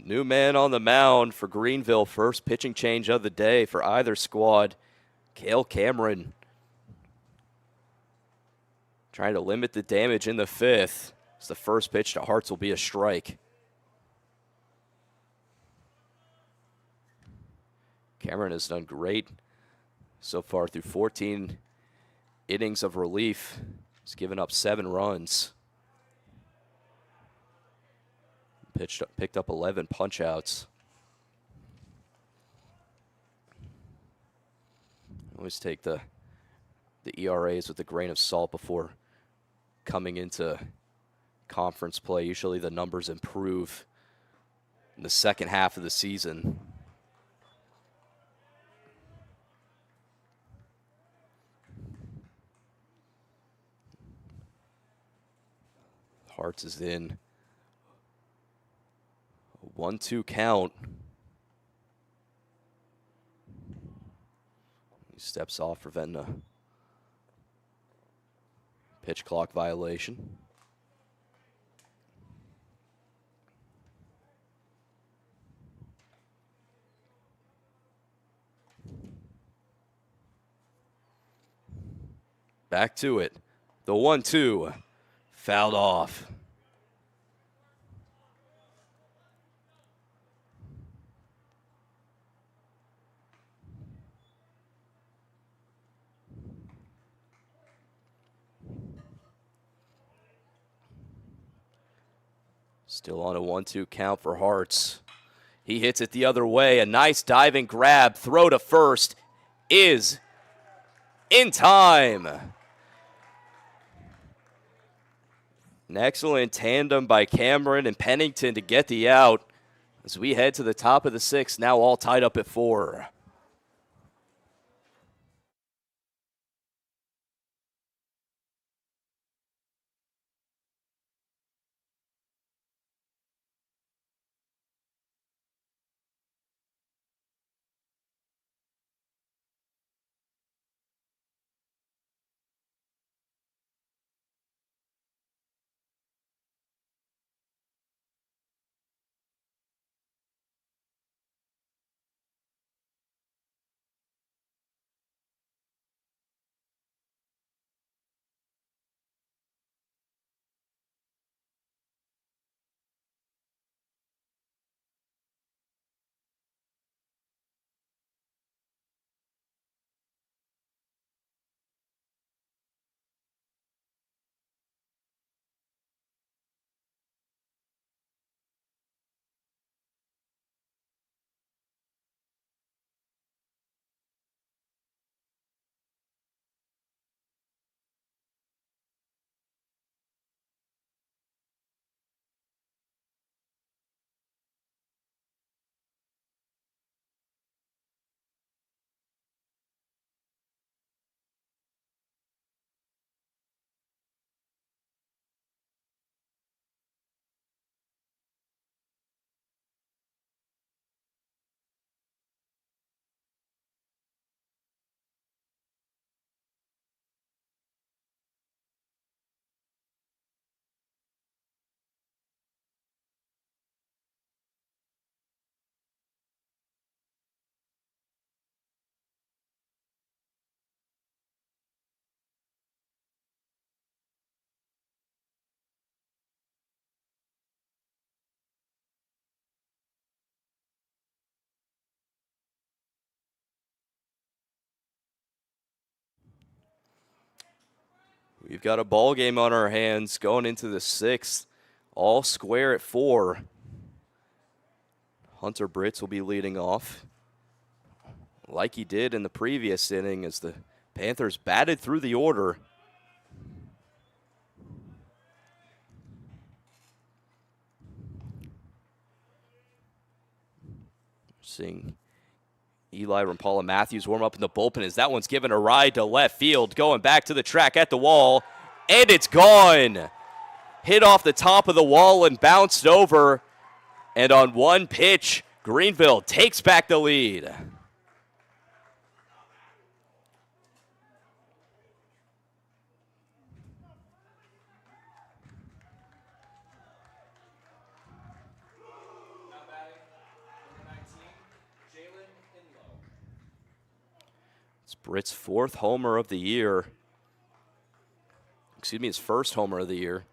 New man on the mound for Greenville. First pitching change of the day for either squad. Cale Cameron trying to limit the damage in the 5th. As the first pitch to Hartz will be a strike. Cameron has done great so far through 14 innings of relief. He's given up 7 runs. Picked up 11 punch-outs. Always take the ERAs with a grain of salt before coming into conference play. Usually the numbers improve in the second half of the season. Hartz is in. 1-2 count. He steps off, preventing a pitch clock violation. Back to it. The 1-2 fouled off. Still on a 1-2 count for Hartz. He hits it the other way. A nice diving grab. Throw to first is in time. An excellent tandem by Cameron and Pennington to get the out as we head to the top of the 6th, now all tied up at 4. We've got a ball game on our hands going into the 6th. All square at 4. Hunter Britz will be leading off, like he did in the previous inning as the Panthers batted through the order. Seeing Eli Rampala Matthews warm up in the bullpen as that one's given a ride to left field, going back to the track at the wall, and it's gone. Hit off the top of the wall and bounced over, and on one pitch, Greenville takes back the lead. It's Britt's 4th homer of the year. Excuse me, his 1st homer of the year.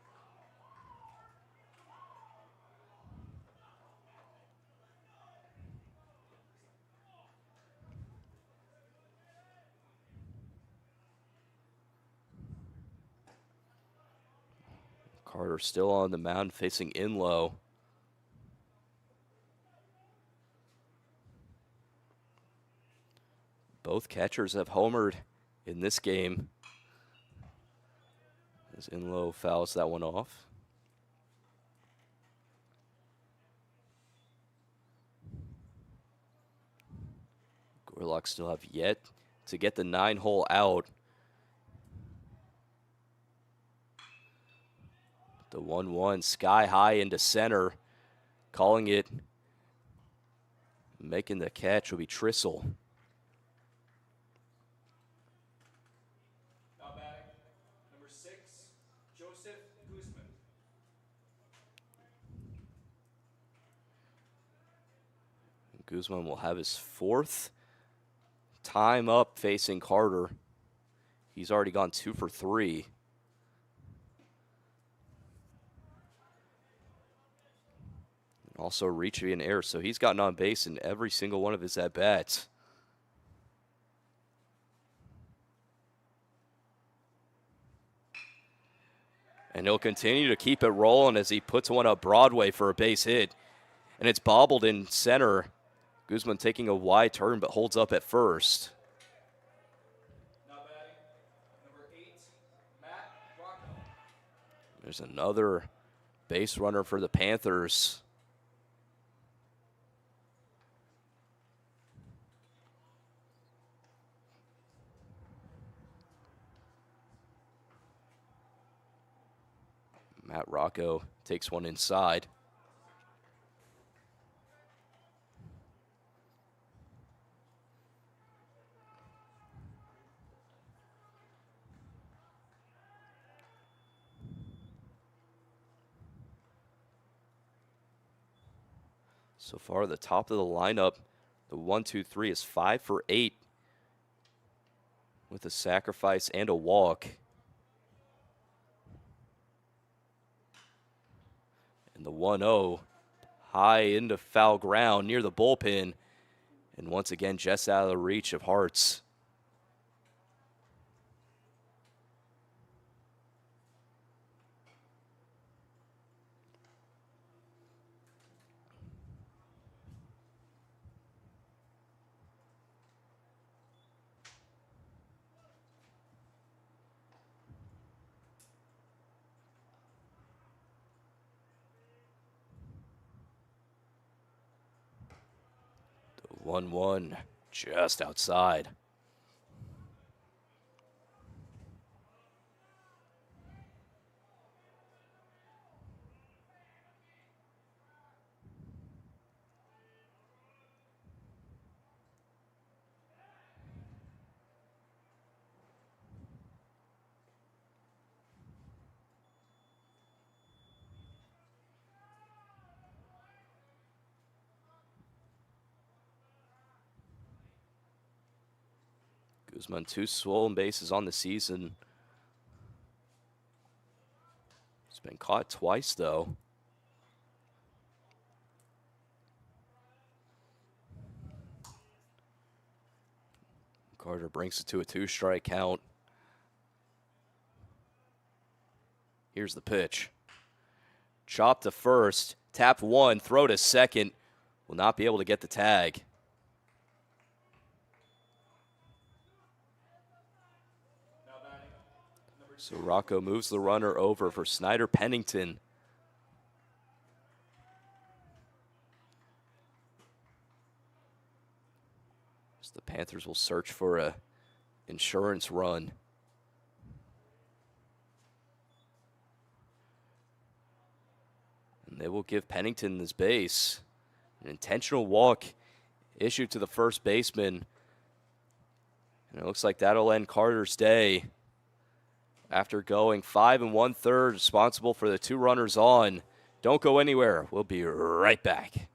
Carter still on the mound facing Inlow. Both catchers have homered in this game as Inlow fouls that one off. Gorlock still have yet to get the 9-hole out. The 1-1 sky high into center. Calling it, making the catch will be Trissel. Now batting, number 6, Joseph Guzman. Guzman will have his 4th time up facing Carter. He's already gone 2 for 3. Also reaching an error, so he's gotten on base in every single one of his at-bats. And he'll continue to keep it rolling as he puts one up Broadway for a base hit. And it's bobbled in center. Guzman taking a wide turn but holds up at first. Now batting, number 8, Matt Rocco. There's another base runner for the Panthers. Matt Rocco takes one inside. So far, the top of the lineup, the 1-2-3 is 5 for 8 with a sacrifice and a walk. And the 1-0 high into foul ground near the bullpen. And once again, just out of the reach of Hartz. The 1-1 just outside. Guzman 2 swollen bases on the season. He's been caught twice, though. Carter brings it to a 2-strike count. Here's the pitch. Chop to first, tap one, throw to second. Will not be able to get the tag. So Rocco moves the runner over for Snyder Pennington. So the Panthers will search for a insurance run. And they will give Pennington this base. An intentional walk issued to the first baseman. And it looks like that'll end Carter's day. After going 5 1/3, responsible for the 2 runners on. Don't go anywhere. We'll be right back.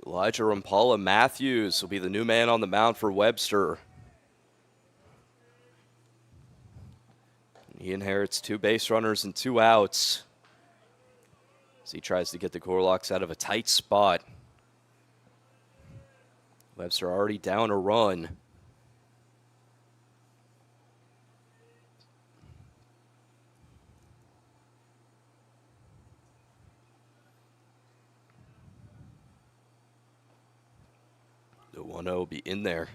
Elijah Rampala Matthews will be the new man on the mound for Webster. He inherits 2 base runners and 2 outs as he tries to get the Gorlocks out of a tight spot. Webster already down a run. The 1-0 will be in there.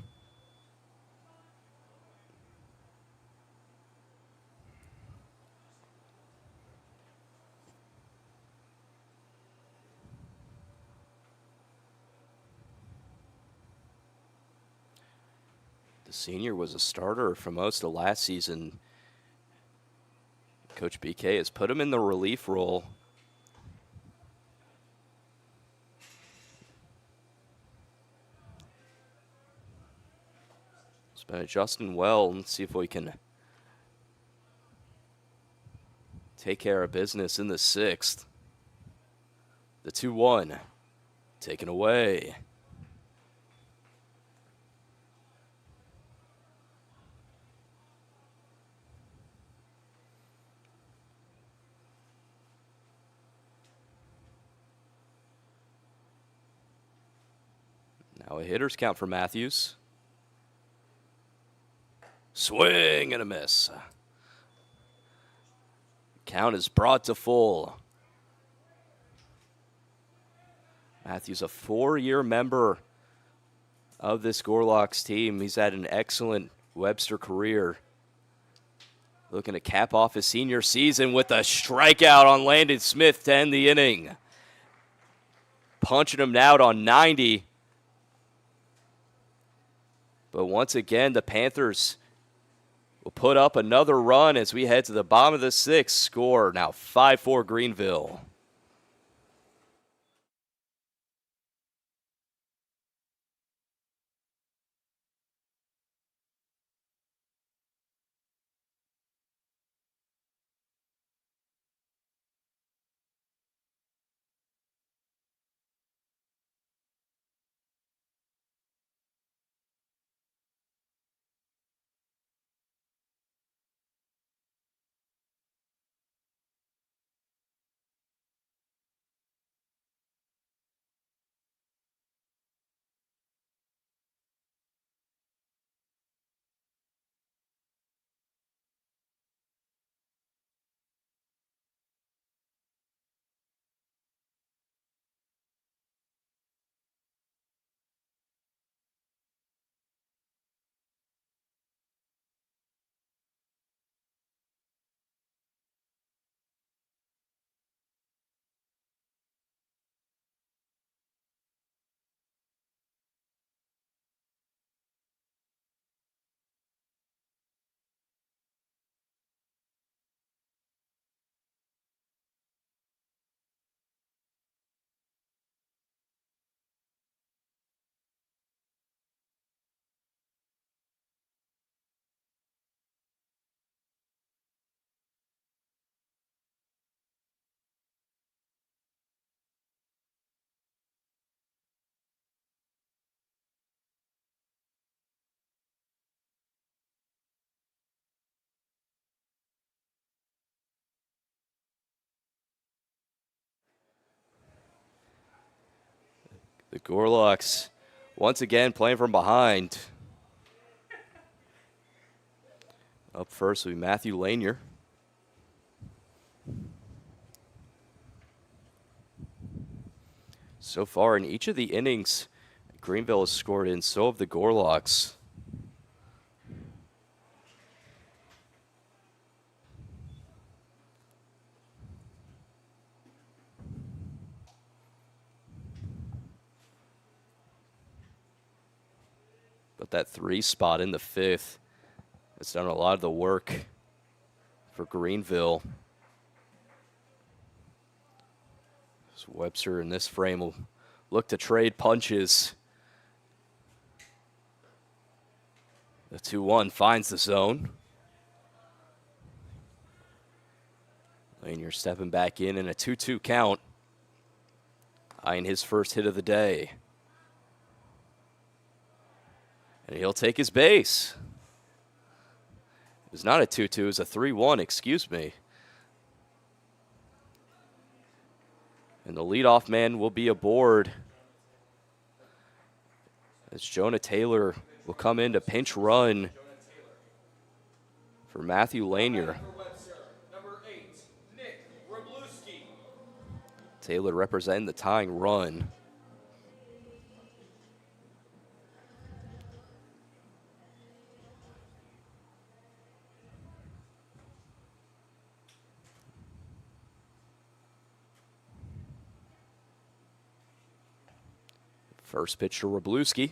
The senior was a starter for most of last season. Coach BK has put him in the relief role. It's been adjusting well. Let's see if we can take care of business in the 6th. The 2-1 taken away. Now a hitter's count for Matthews. Swing and a miss. Count is brought to full. Matthews, a 4-year member of this Gorloks team. He's had an excellent Webster career. Looking to cap off his senior season with a strikeout on Landon Smith to end the inning. Punching him out on 90. But once again, the Panthers will put up another run as we head to the bottom of the 6th. Score now 5-4 Greenville. The Gorloks once again playing from behind. Up first will be Matthew Lanier. So far in each of the innings, Greenville has scored in, so have the Gorloks. But that 3 spot in the 5th has done a lot of the work for Greenville. So Webster in this frame will look to trade punches. The 2-1 finds the zone. Lanier stepping back in a 2-2 count. Eyeing his first hit of the day. And he'll take his base. It was not a 2-2, it was a 3-1, excuse me. And the leadoff man will be aboard as Jonah Taylor will come in to pinch run for Matthew Lanier. Number 8, Nick Wroblewski. Taylor representing the tying run. First pitch to Wroblewski.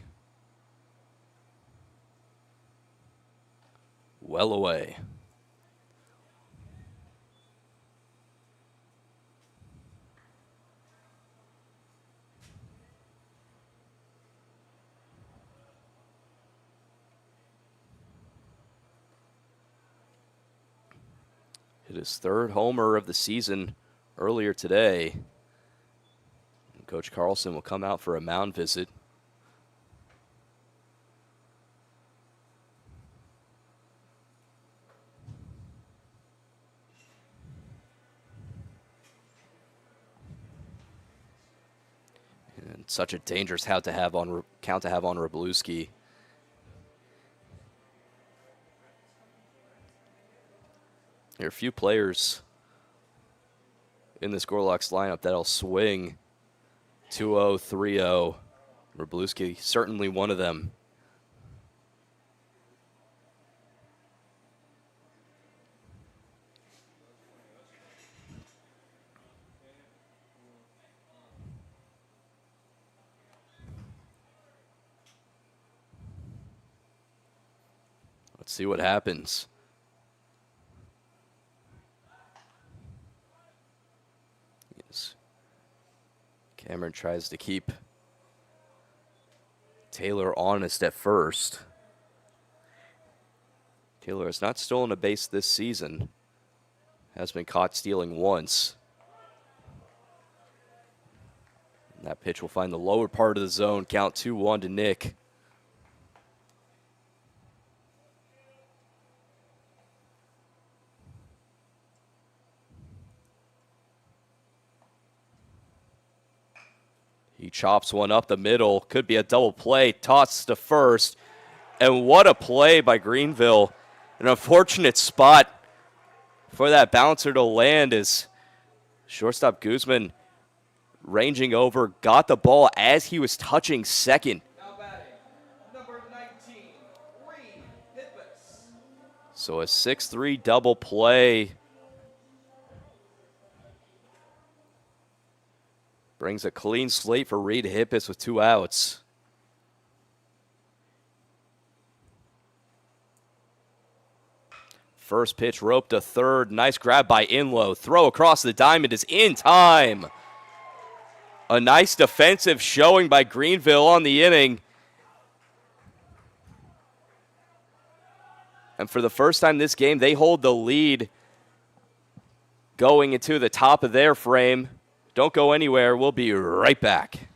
Well away. Hit his 3rd homer of the season earlier today. Coach Carlson will come out for a mound visit. And Such a dangerous count to have on Wroblewski. There are a few players in this Gorloks lineup that'll swing 2-0, 3-0. Wroblewski, certainly one of them. Let's see what happens. Yes. Cameron tries to keep Taylor honest at first. Taylor has not stolen a base this season. Has been caught stealing once. And that pitch will find the lower part of the zone. Count 2-1 to Nick. He chops one up the middle. Could be a double play. Tosses to first. And what a play by Greenville. An unfortunate spot for that bouncer to land as shortstop Guzman ranging over, got the ball as he was touching second. Now batting, number 19, Reed Hippus. So a 6-3 double play brings a clean slate for Reed Hippus with 2 outs. First pitch roped to third. Nice grab by Inlow. Throw across the diamond is in time. A nice defensive showing by Greenville on the inning. And for the first time this game, they hold the lead going into the top of their frame. Don't go anywhere. We'll be right back.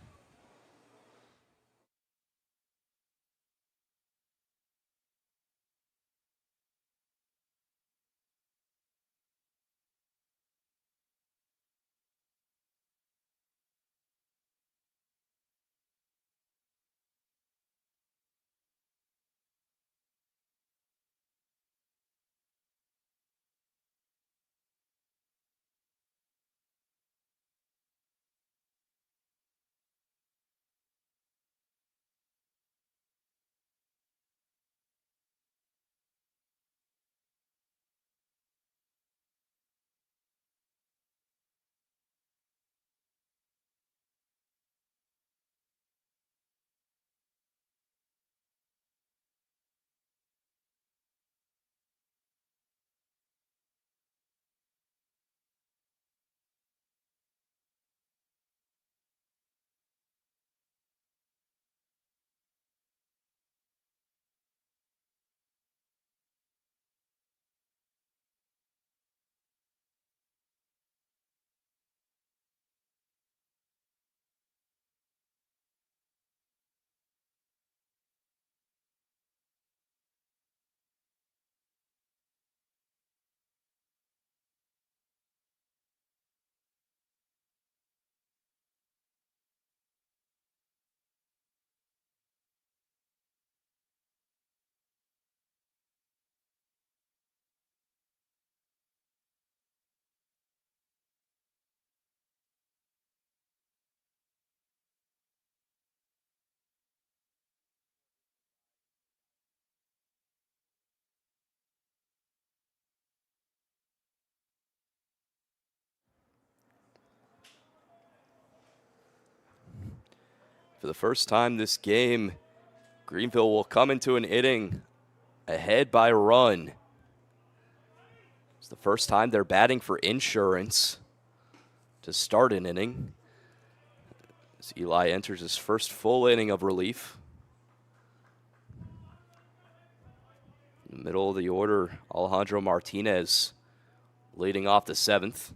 For the first time this game, Greenville will come into an inning ahead by a run. It's the first time they're batting for insurance to start an inning. As Eli enters his first full inning of relief. In the middle of the order, Alejandro Martinez leading off the 7th.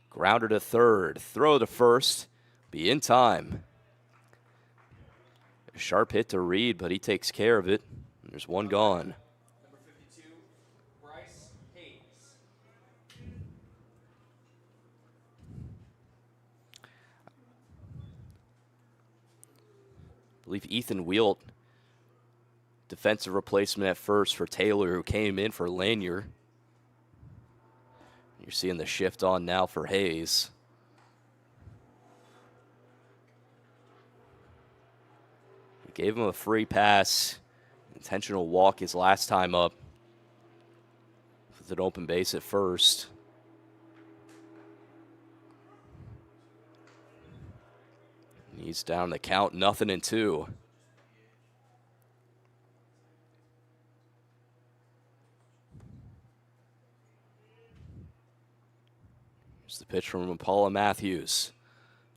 Grounder to third, throw to first, be in time. A sharp hit to Reed, but he takes care of it. There's one gone. Number 52, Bryce Hayes. believe Ethan Wielt, defensive replacement at first for Taylor, who came in for Lanier. You're seeing the shift on now for Hayes. We gave him a free pass. Intentional walk his last time up. With an open base at first. He's down the count, 0-2. Here's the pitch from Paula Matthews.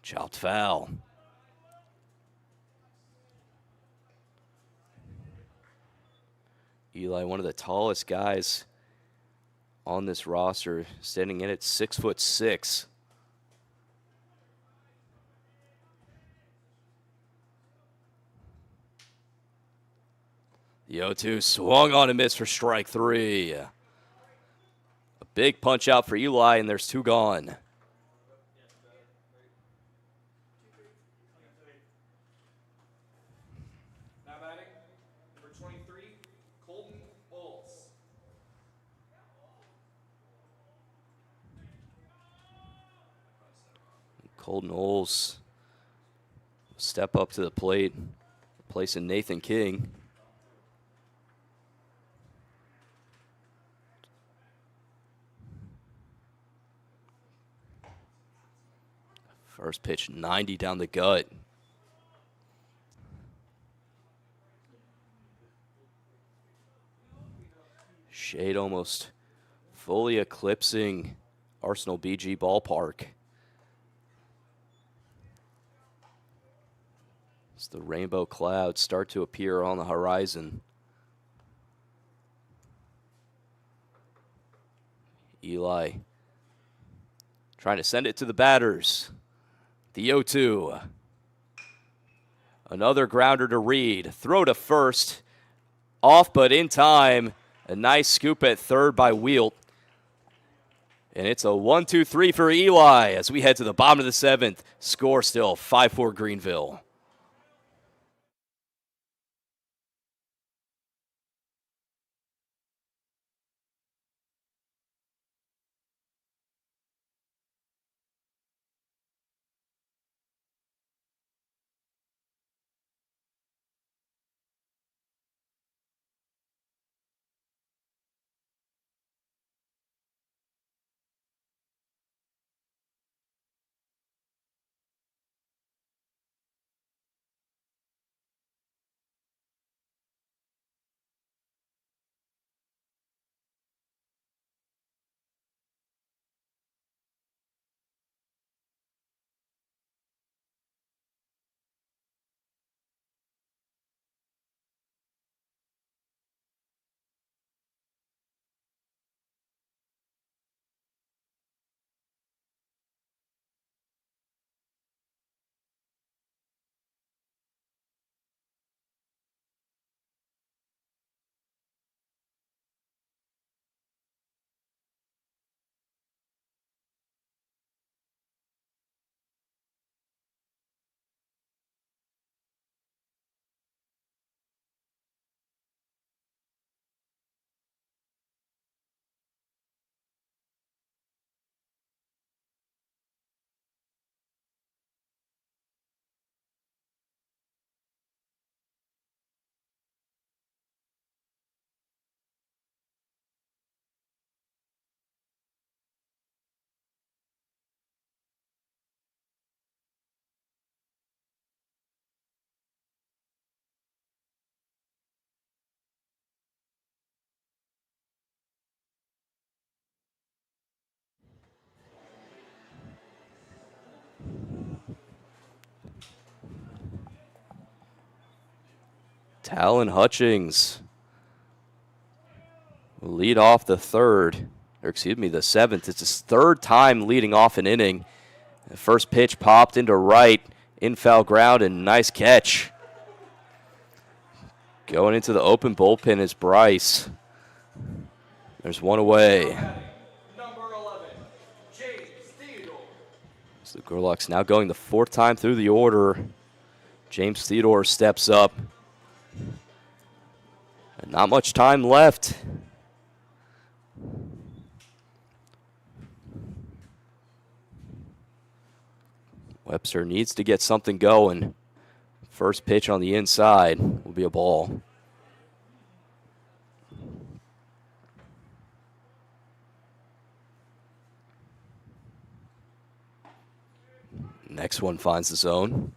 Chopped foul. Eli, one of the tallest guys on this roster, standing in at 6'6". The 0-2 swung on and missed for strike 3. A big punch out for Eli, and there's 2 gone. Now batting, number 23, Colton Oles. Colton Oles step up to the plate, replacing Nathan King. First pitch, 90 down the gut. Shade almost fully eclipsing Arsenal BG Ballpark. As the rainbow clouds start to appear on the horizon. Eli trying to send it to the batters. The 0-2. Another grounder to Reed. Throw to first. Off but in time. A nice scoop at third by Wielt. And it's a 1-2-3 for Eli as we head to the bottom of the 7th. Score still 5-4 Greenville. Talon Hutchings will lead off the 7th. It's his 3rd time leading off an inning. The first pitch popped into right, in foul ground, and nice catch. Going into the open bullpen is Bryce. There's one away. Number 11, James Theodore. So the Gorloks now going the 4th time through the order. James Theodore steps up. And not much time left. Webster needs to get something going. First pitch on the inside will be a ball. Next one finds the zone.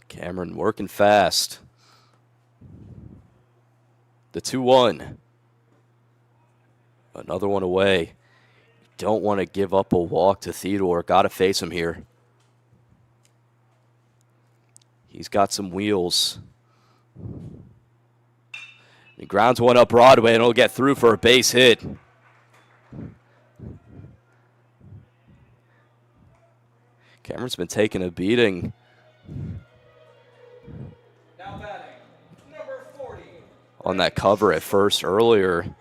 Cameron working fast. The 2-1. Another one away. Don't want to give up a walk to Theodore. Got to face him here. He's got some wheels. He grounds one up Broadway and it'll get through for a base hit. Cameron's been taking a beating. Now batting, number 40. On that cover at first earlier,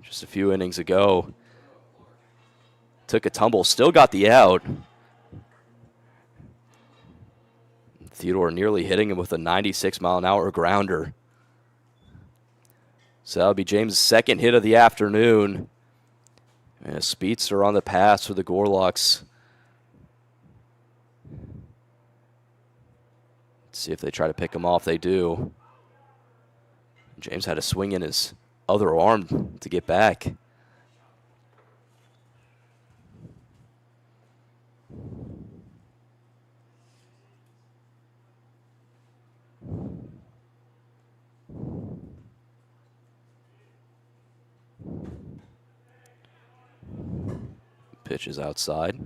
just a few innings ago. Took a tumble, still got the out. Theodore nearly hitting him with a 96-mile-an-hour grounder. So that'll be James' second hit of the afternoon. And a speedster on the pass for the Gorlocks. Let's see if they try to pick him off. They do. James had a swing in his other arm to get back. Pitch is outside.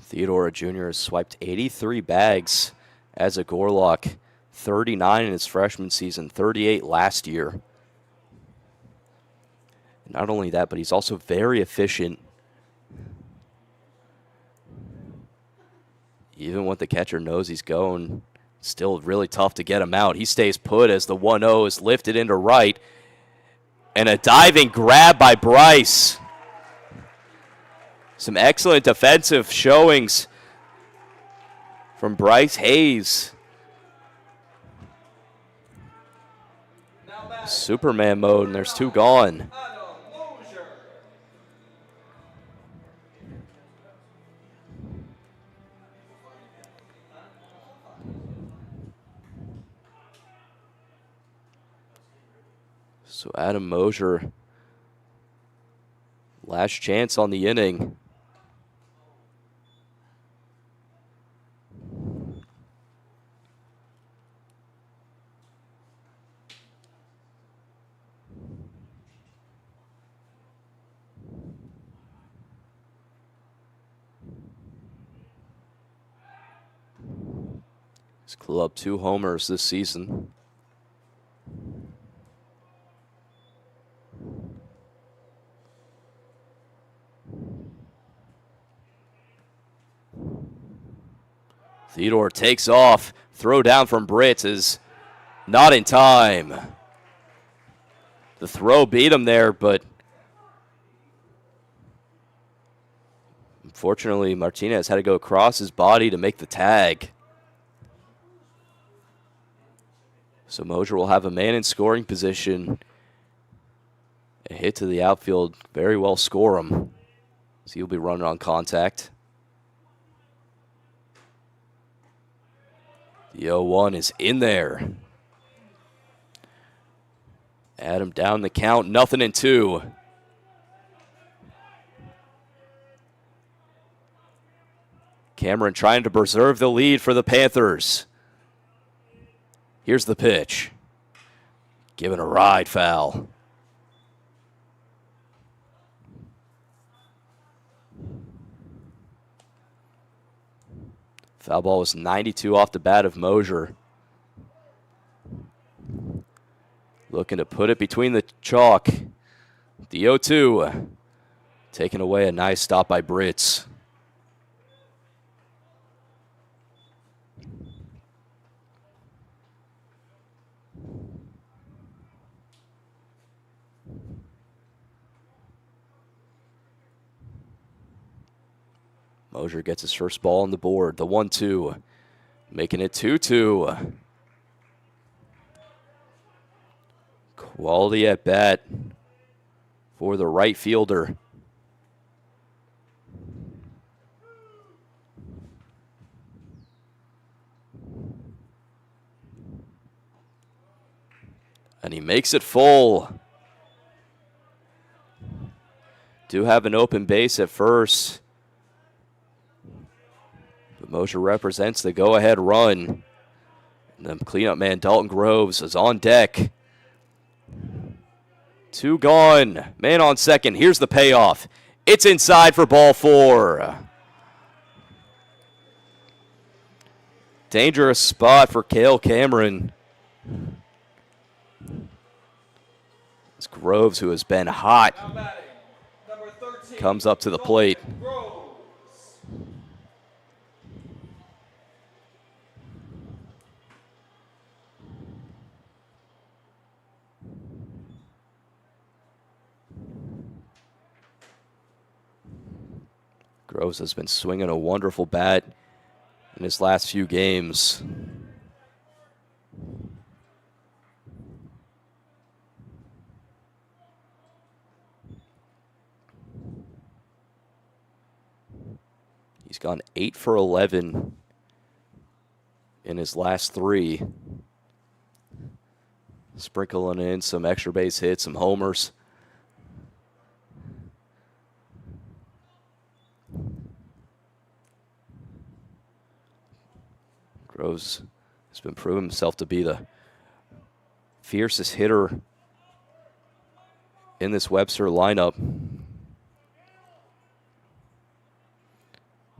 Theodore Jr. has swiped 83 bags as a Gorlock, 39 in his freshman season, 38 last year. Not only that, but he's also very efficient. Even when the catcher knows he's going, still really tough to get him out. He stays put as the 1-0 is lifted into right. And a diving grab by Bryce. Some excellent defensive showings from Bryce Hayes. Superman mode, and there's two gone. So Adam Mosier, last chance on the inning. He's clubbed 2 homers this season. Theodore takes off. Throw down from Britz is not in time. The throw beat him there, but unfortunately Martinez had to go across his body to make the tag. So Mosier will have a man in scoring position. A hit to the outfield, very well score him. So he'll be running on contact. The 0-1 is in there. Adam down the count, 0-2. Cameron trying to preserve the lead for the Panthers. Here's the pitch. Given a ride foul. Foul ball was 92 off the bat of Mosier. Looking to put it between the chalk. The 0-2. Taking away a nice stop by Brits. Mosier gets his first ball on the board. The 1-2. Making it 2-2. Quality at bat for the right fielder. And he makes it full. Do have an open base at first. But Mosier represents the go-ahead run. And the cleanup man, Dalton Groves, is on deck. 2 gone. Man on second. Here's the payoff. It's inside for ball 4. Dangerous spot for Cale Cameron. It's Groves, who has been hot, comes up to the plate. Groves has been swinging a wonderful bat in his last few games. He's gone 8 for 11 in his last 3. Sprinkling in some extra base hits, some homers. Groves has been proving himself to be the fiercest hitter in this Webster lineup.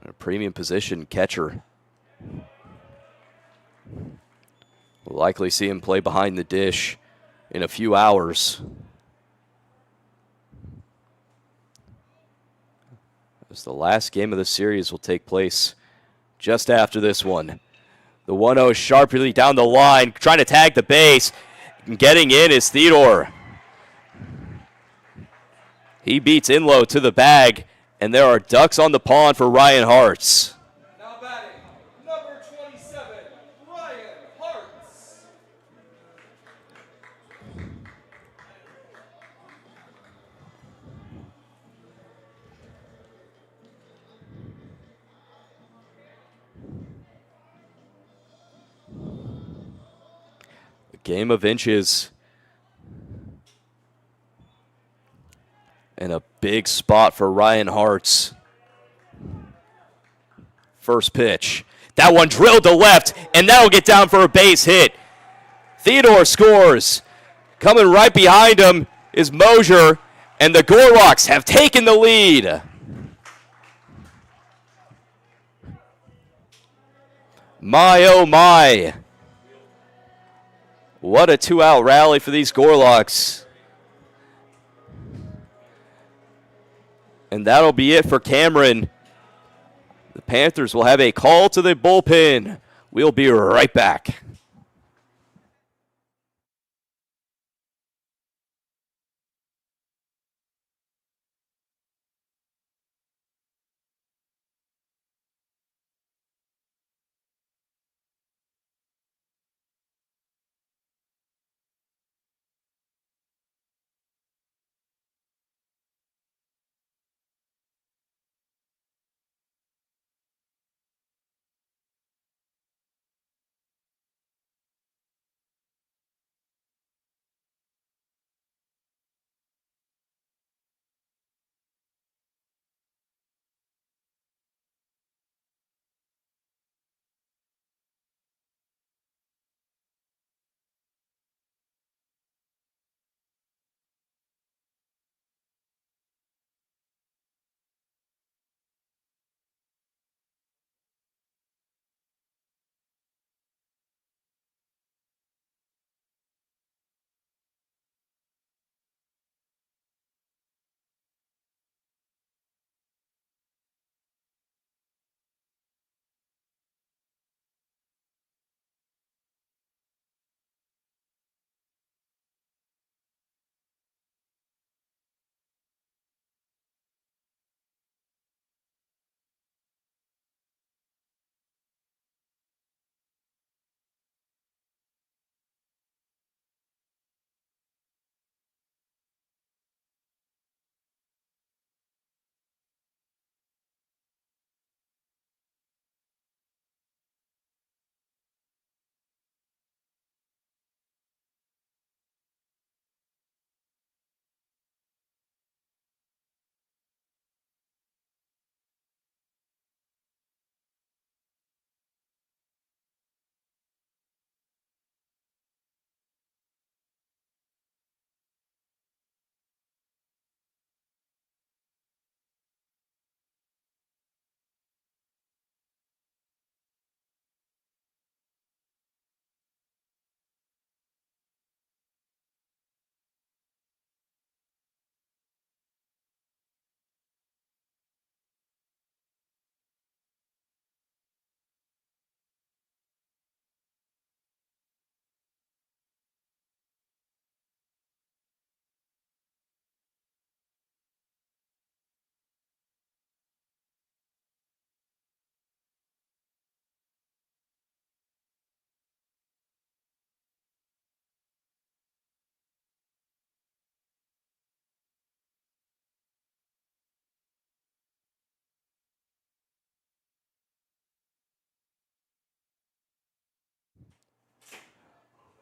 A premium position catcher. We'll likely see him play behind the dish in a few hours. As the last game of the series will take place just after this one. The 1-0 sharply down the line, trying to tag the base. Getting in is Theodore. He beats Inlow to the bag, and there are ducks on the pond for Ryan Hartz. Now batting, number 27, Ryan Hartz. A game of inches. And a big spot for Ryan Hartz. First pitch. That one drilled to left, and that'll get down for a base hit. Theodore scores. Coming right behind him is Mosier, and the Gorlocks have taken the lead. My, oh my. What a 2-out rally for these Gorlocks. And that'll be it for Cameron. The Panthers will have a call to the bullpen. We'll be right back.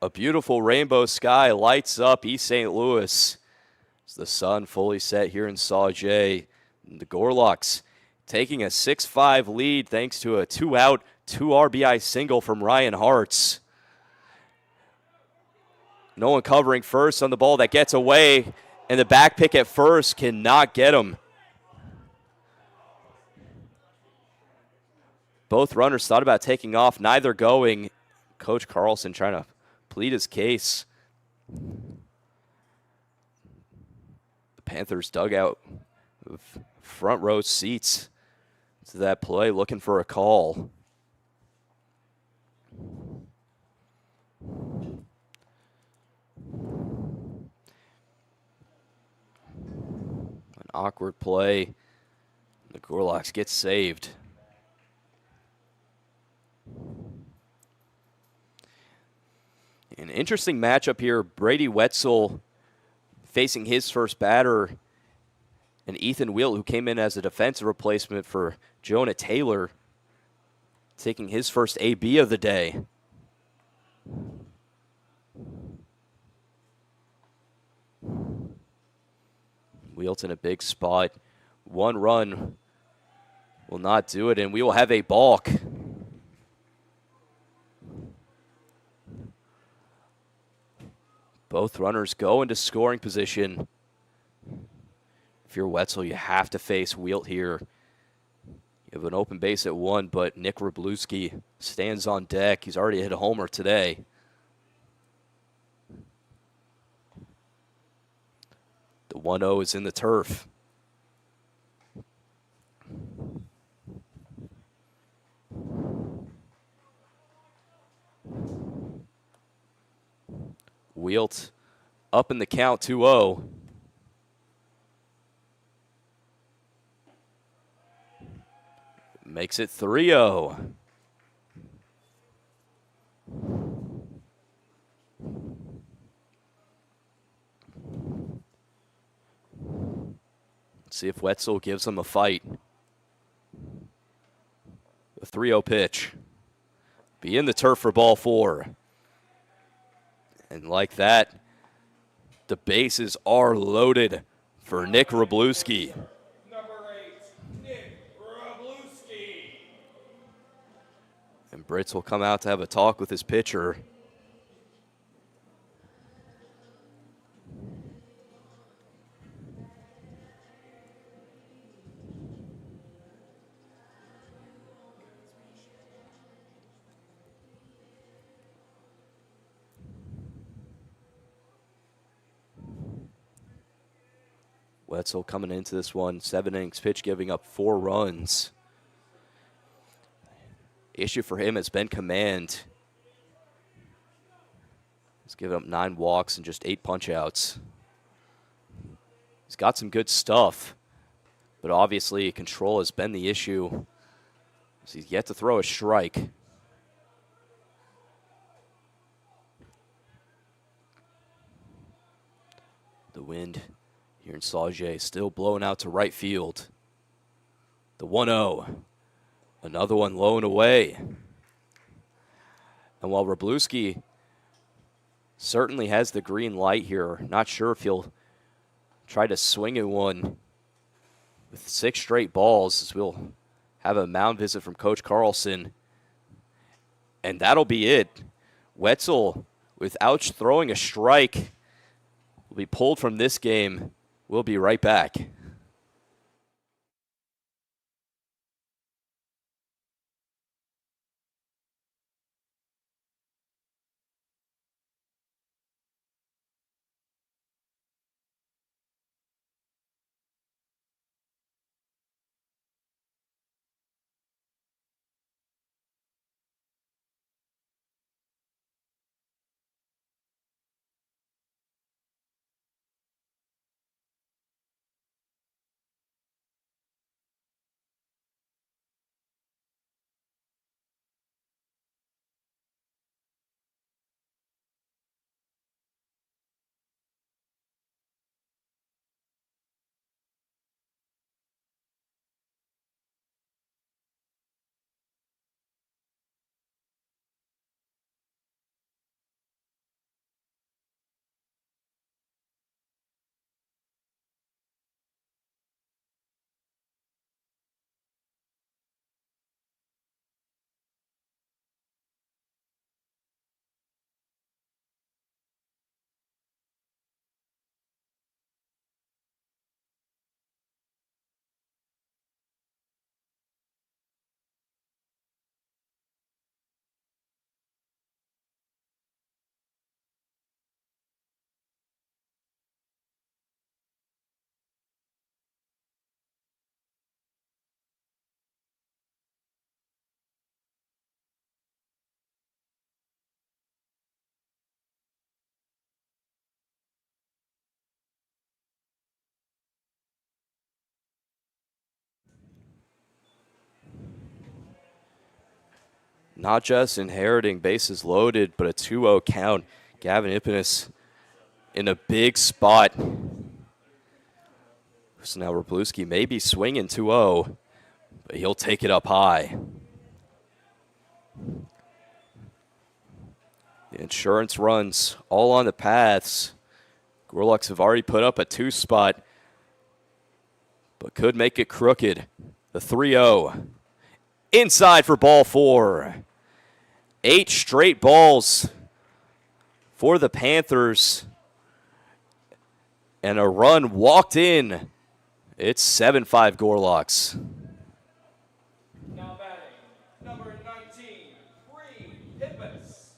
A beautiful rainbow sky lights up East St. Louis as the sun fully set here in Sauget. The Gorloks taking a 6-5 lead thanks to a 2-out, 2 RBI single from Ryan Hartz. No one covering first on the ball that gets away, and the back pick at first cannot get him. Both runners thought about taking off, neither going. Coach Carlson trying to plead his case. The Panthers dugout, front row seats to that play, looking for a call. An awkward play. The Gorloks get saved. An interesting matchup here. Brady Wetzel facing his first batter, and Ethan Wilt, who came in as a defensive replacement for Jonah Taylor, taking his first AB of the day. Wilt in a big spot. 1 run will not do it, and we will have a balk. Both runners go into scoring position. If you're Wetzel, you have to face Wilt here. You have an open base at 1, but Nick Wroblewski stands on deck. He's already hit a homer today. The 1-0 is in the turf. Wilt up in the count, 2-0. Makes it 3-0. Let's see if Wetzel gives him a fight. A 3-0 pitch. Be in the turf for ball 4. And like that, the bases are loaded for Nick Wroblewski. Number 8, Nick Wroblewski. And Brits will come out to have a talk with his pitcher. Wetzel coming into this one, 7 innings pitch, giving up 4 runs. Issue for him has been command. He's given up 9 walks and just 8 punch-outs. He's got some good stuff, but obviously control has been the issue. So he's yet to throw a strike. The wind here in Sauget still blowing out to right field. The 1-0. Another one low and away. And while Wroblewski certainly has the green light here, not sure if he'll try to swing at one with 6 straight balls, as we'll have a mound visit from Coach Carlson. And that'll be it. Wetzel, without throwing a strike, will be pulled from this game. We'll be right back. not just inheriting bases loaded, but a 2-0 count. Gavin Ippenis in a big spot. So now Wroblewski may be swinging 2-0, but he'll take it up high. The insurance runs all on the paths. Gorloks have already put up a 2 spot, but could make it crooked. The 3-0. Inside for ball 4. 8 straight balls for the Panthers. And a run walked in. It's 7-5 Gorloks. Now batting, number 19, Reed Hippus.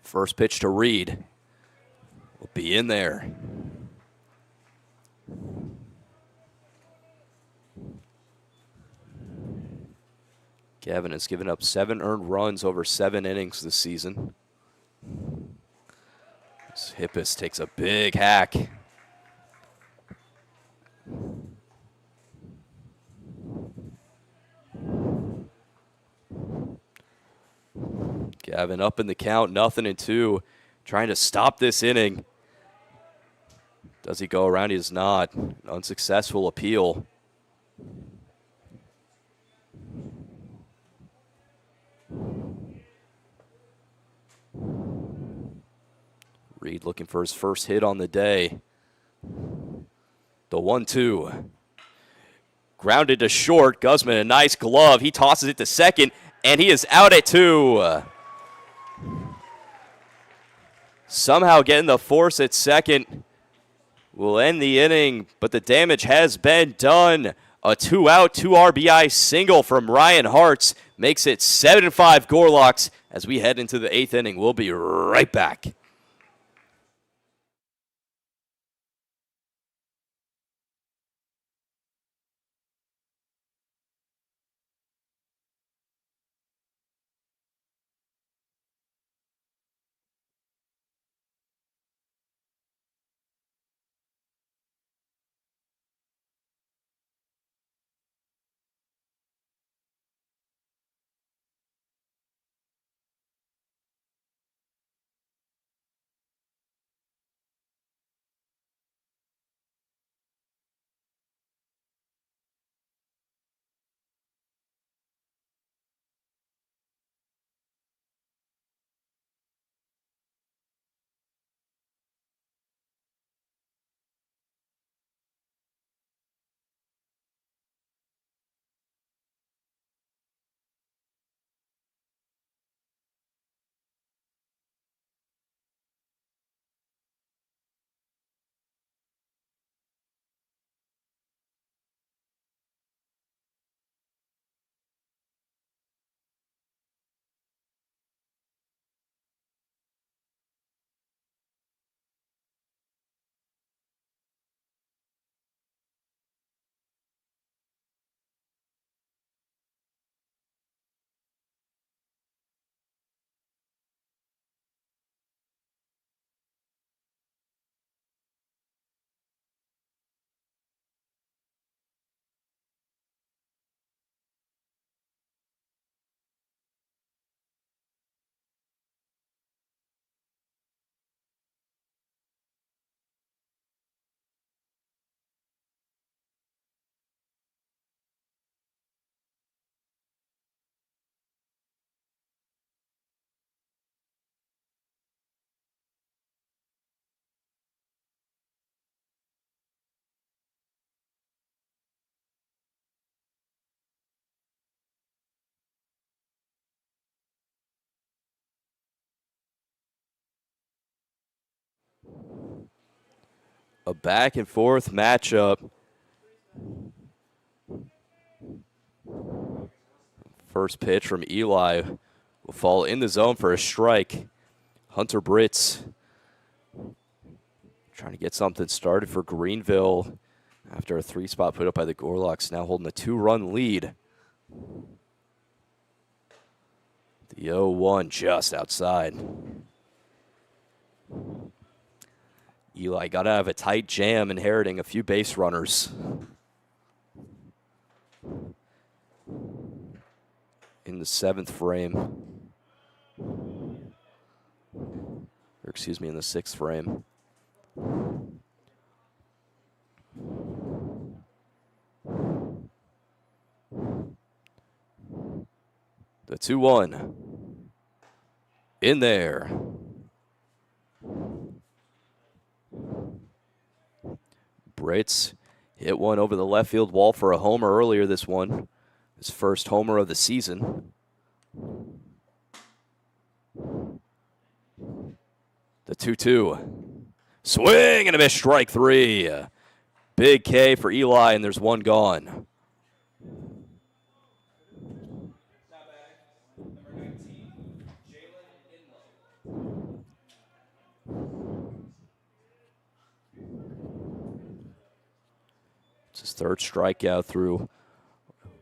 First pitch to Reed will be in there. Gavin has given up 7 earned runs over 7 innings this season. Hippus takes a big hack. Gavin up in the count, 0-2, trying to stop this inning. Does he go around? He does not. An unsuccessful appeal. Reed looking for his first hit on the day. The 1-2. Grounded to short. Guzman, a nice glove. He tosses it to second, and he is out at 2. Somehow getting the force at second will end the inning, but the damage has been done. A 2-out, 2 RBI single from Ryan Hartz makes it 7-5 Gorloks as we head into the 8th inning. We'll be right back. A back and forth matchup. First pitch from Eli will fall in the zone for a strike. Hunter Britz trying to get something started for Greenville after a 3-spot put up by the Gorloks, now holding a 2-run lead. The 0-1 just outside. Eli got out of a tight jam, inheriting a few base runners. In the 7th frame. Or excuse me, in the 6th frame. The 2-1. In there. Brits hit one over the left field wall for a homer earlier this one. His first homer of the season. The 2-2. Swing and a miss, strike 3. Big K for Eli, and there's one gone. It's his 3rd strikeout through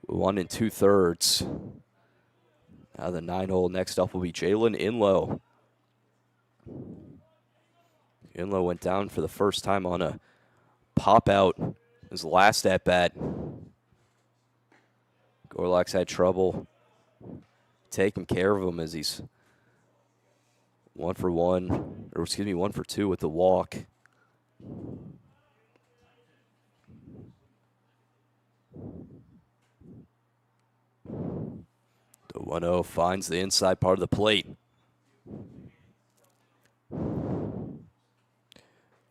1 2/3. Now the 9-hole. Next up will be Jalen Inlow. Inlow went down for the first time on a pop-out his last at-bat. Gorlock's had trouble taking care of him as he's 1 for 2 with the walk. The 1-0 finds the inside part of the plate.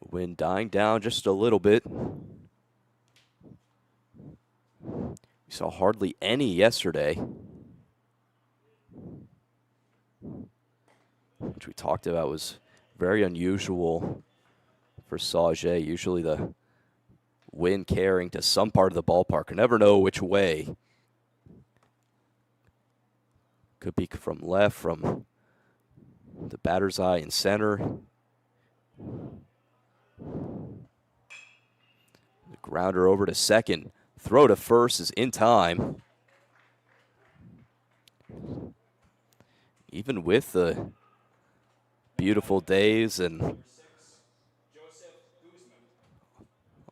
Wind dying down just a little bit. We saw hardly any yesterday, which we talked about was very unusual for Sauget. Usually the wind carrying to some part of the ballpark. You never know which way. Could be from left, from the batter's eye in center. The grounder over to second. Throw to first is in time. Even with the beautiful days and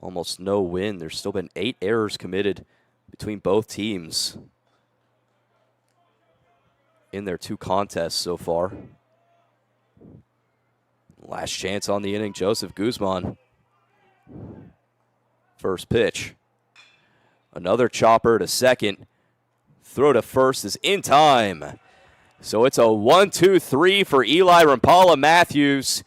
almost no wind, there's still been 8 errors committed between both teams in their 2 contests so far. Last chance on the inning, Joseph Guzman. First pitch. Another chopper to second. Throw to first is in time. So it's a 1-2-3 for Eli Rampala-Matthews.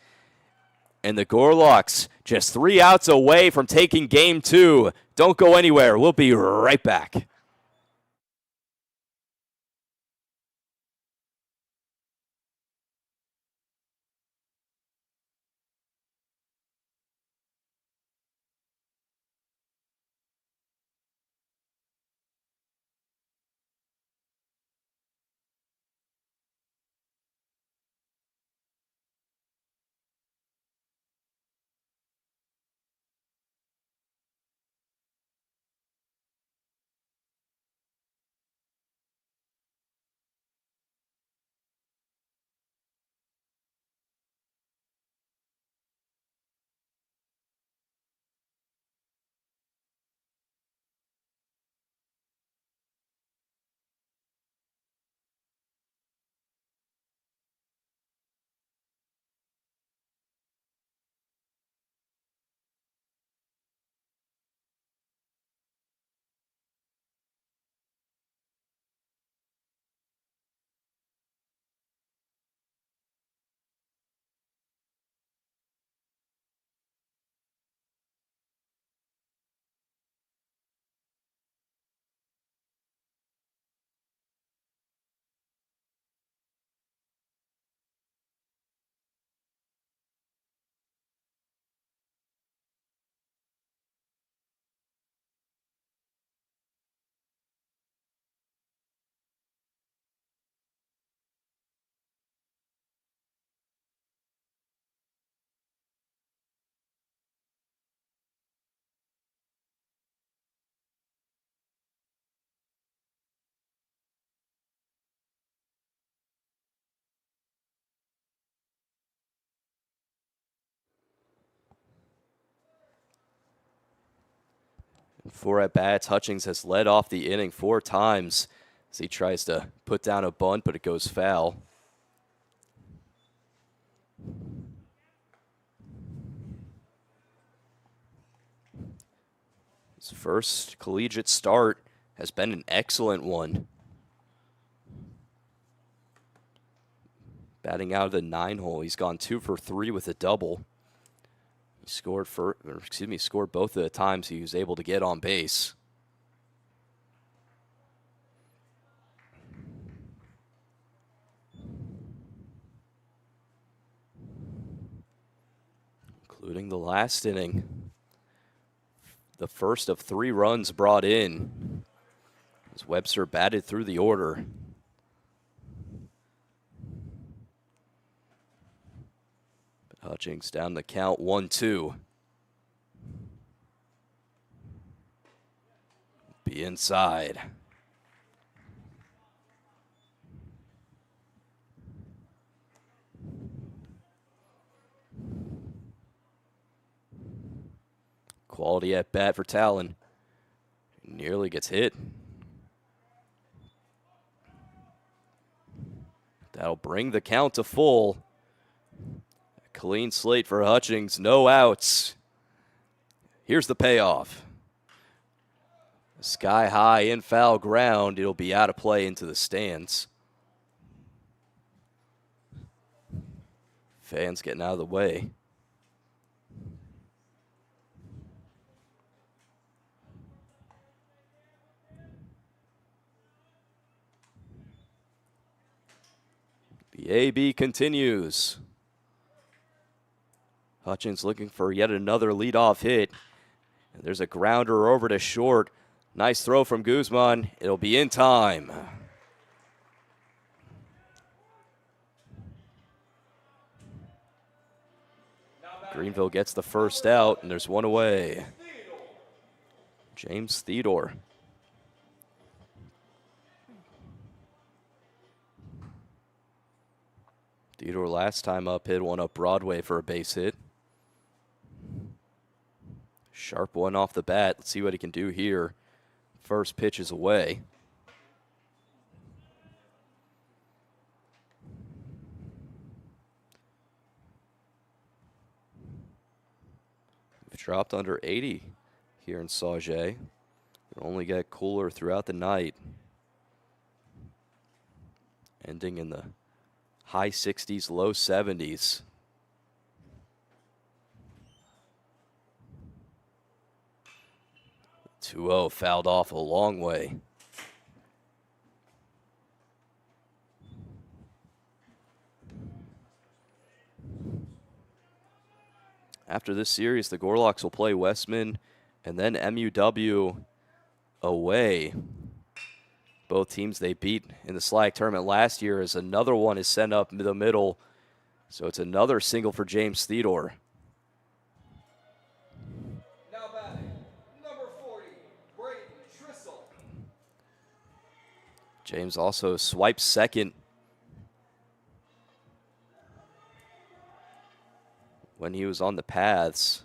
And the Gorlocks just 3 outs away from taking game 2. Don't go anywhere. We'll be right back. 4 at-bats. Hutchings has led off the inning 4 times as he tries to put down a bunt, but it goes foul. His first collegiate start has been an excellent one. Batting out of the 9-hole, he's gone 2 for 3 with a double. He scored scored both of the times he was able to get on base. Including the last inning. The first of 3 runs brought in as Webster batted through the order. Hutchings down the count 1-2. Be inside. Quality at bat for Talon. Nearly gets hit. That'll bring the count to full. A clean slate for Hutchings, no outs. Here's the payoff. Sky high in foul ground. It'll be out of play into the stands. Fans getting out of the way. The AB continues. Hutchings looking for yet another leadoff hit. And there's a grounder over to short. Nice throw from Guzman. It'll be in time. Greenville gets the first out, and there's one away. James Theodore. Theodore last time up hit one up Broadway for a base hit. Sharp one off the bat. Let's see what he can do here. First pitch is away. We've dropped under 80 here in Sauget. It'll only get cooler throughout the night. Ending in the high 60s, low 70s. (2-0) fouled off a long way. After this series, the Gorlocks will play Westman and then MUW away. Both teams they beat in the SLAC tournament last year, as another one is sent up the middle. So it's another single for James Theodore. Now batting, number 40, Brayden Trissel. James also swipes second when he was on the paths.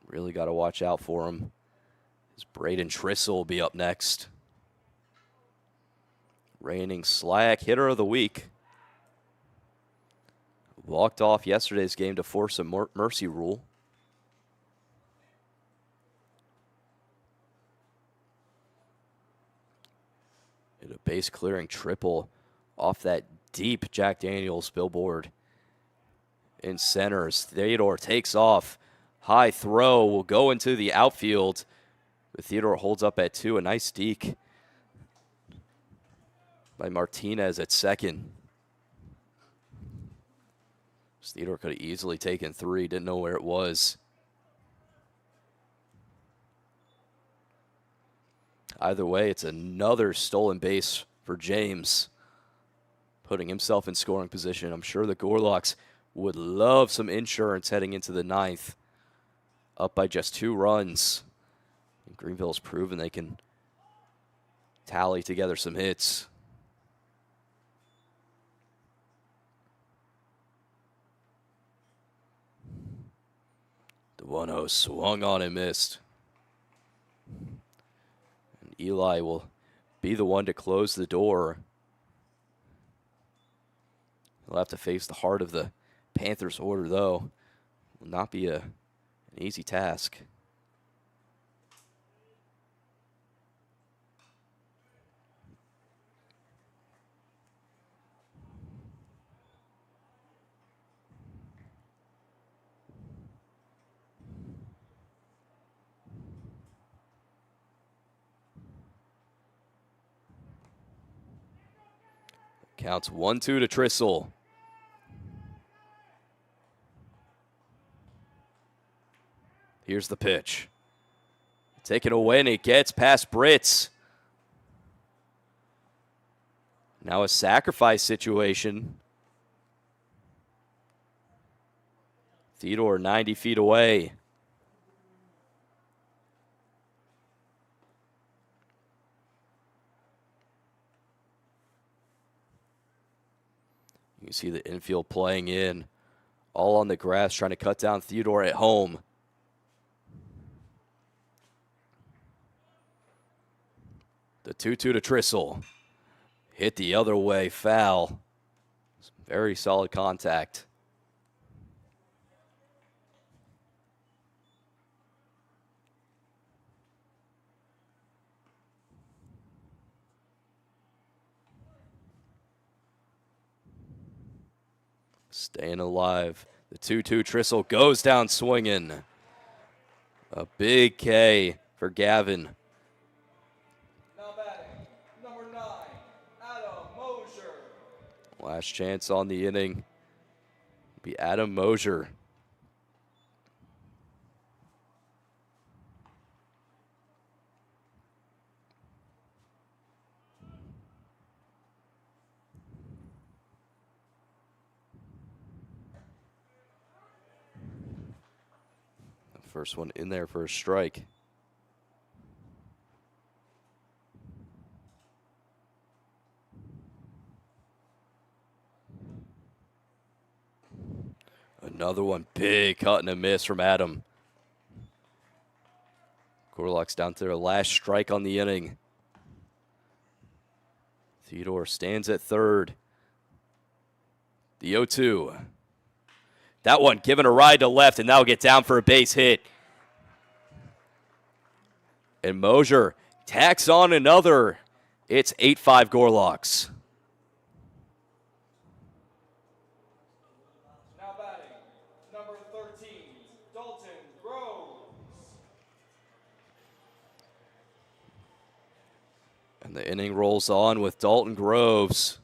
Really got to watch out for him. As Brayden Trissel will be up next. Reigning SLAC hitter of the week. Walked off yesterday's game to force a mercy rule. Hit a base clearing triple off that deep Jack Daniels billboard in center. Theodore takes off. High throw will go into the outfield. But Theodore holds up at 2. A nice deke by Martinez at second. Theodore could have easily taken 3. Didn't know where it was. Either way, it's another stolen base for James, putting himself in scoring position. I'm sure the Gorlocks would love some insurance heading into the 9th. Up by just 2 runs. And Greenville's proven they can tally together some hits. The 1-0 swung on and missed. And Eli will be the one to close the door. He'll have to face the heart of the Panthers order, though. Will not be an easy task. Counts 1-2 to Trissel. Here's the pitch. Taken away, and it gets past Brits. Now a sacrifice situation. Theodore 90 feet away. You can see the infield playing in, all on the grass, trying to cut down Theodore at home. The 2-2 to Trissel. Hit the other way, foul. Very solid contact. Staying alive. The 2-2 Trissel goes down swinging. A big K for Gavin. Now batting, number 9, Adam Mosier. Last chance on the inning. Be Adam Mosier. First one in there for a strike. Another one, big cut and a miss from Adam. Gorlock's down to their last strike on the inning. Theodore stands at third. The 0-2. That one given a ride to left, and that'll get down for a base hit. And Mosier tacks on another. It's 8-5 Gorlocks. Now batting, number 13, Dalton Groves. And the inning rolls on with Dalton Groves.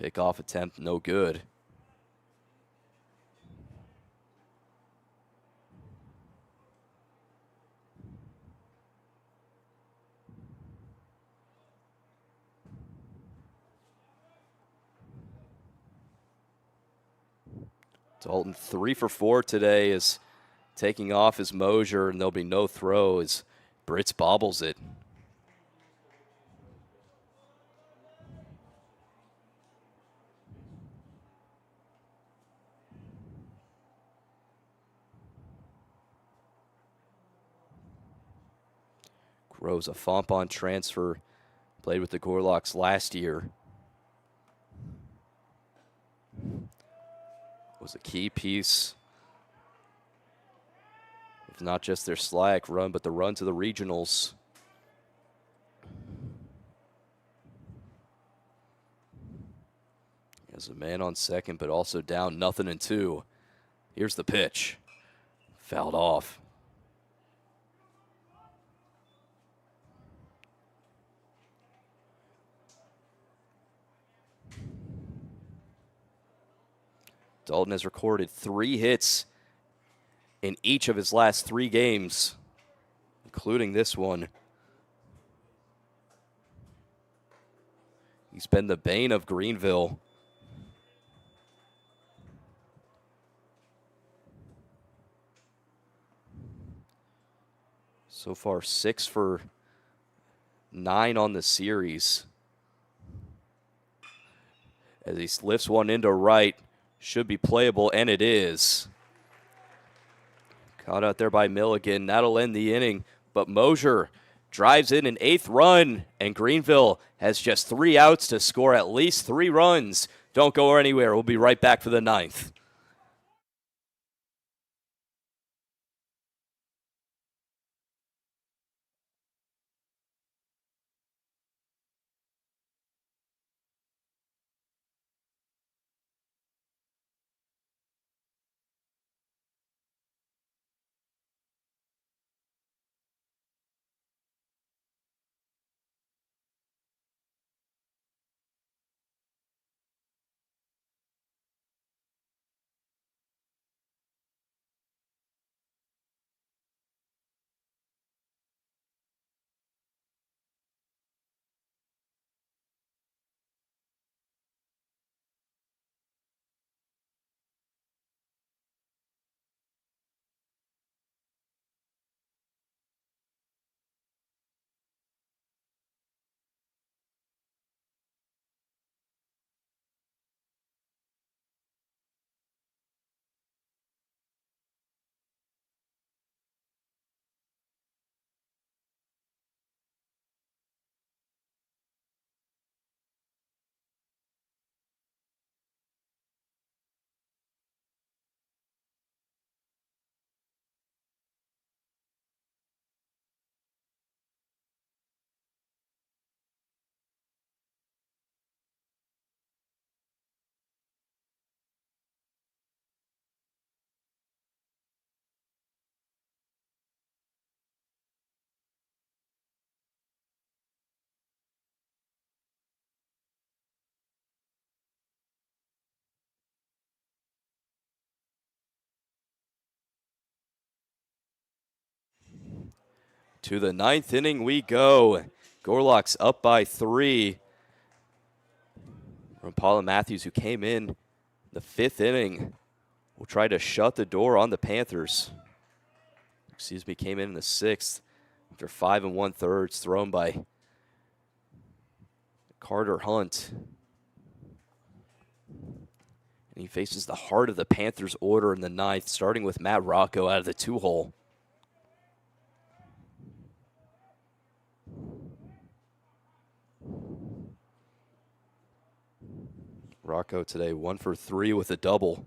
Pickoff attempt, no good. Dalton 3 for 4 today is taking off his Mosier, and there'll be no throw as Brits bobbles it. Groves, a Fompon transfer, played with the Gorlocks last year. Was a key piece, if not just their slack run, but the run to the regionals. As a man on second, but also down 0-2. Here's the pitch. Fouled off. Dalton has recorded 3 hits in each of his last 3 games, including this one. He's been the bane of Greenville. So far, 6 for 9 on the series. as he lifts one into right. Should be playable, and it is. Caught out there by Milligan. That'll end the inning. But Mosier drives in an 8th run, and Greenville has just 3 outs to score at least 3 runs. Don't go anywhere. We'll be right back for the 9th. To the 9th inning we go. Gorlock's up by 3. From Paula Matthews, who came in the 5th inning, will try to shut the door on the Panthers. Came in the 6th after 5 1/3 thrown by Carter Hunt. And he faces the heart of the Panthers order in the 9th, starting with Matt Rocco out of the 2-hole. Rocco today 1 for 3 with a double.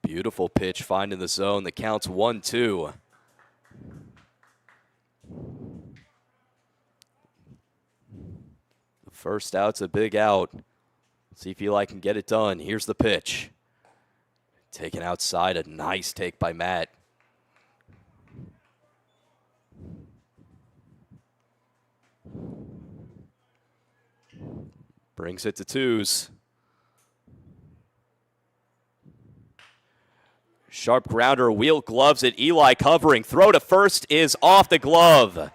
Beautiful pitch, finding the zone. The count's 1-2. The first out's a big out. See if Eli can get it done. Here's the pitch. Taken outside, a nice take by Matt. Brings it to 2s. Sharp grounder, wheel gloves it. Eli covering. Throw to first is off the glove.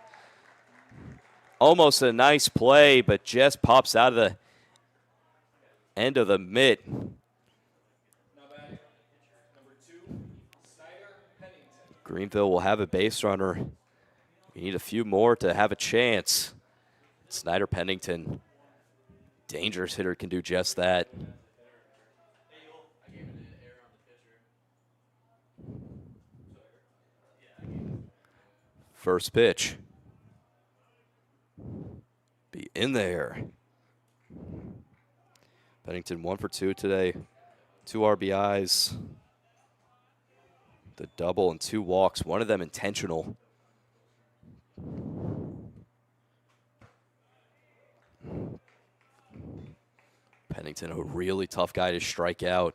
Almost a nice play, but just pops out of the end of the mitt. Greenville will have a base runner. We need a few more to have a chance. Snyder Pennington, dangerous hitter, can do just that. First pitch. Be in there. Pennington 1 for 2 today. 2 RBIs. The double and 2 walks, one of them intentional. Pennington, a really tough guy to strike out.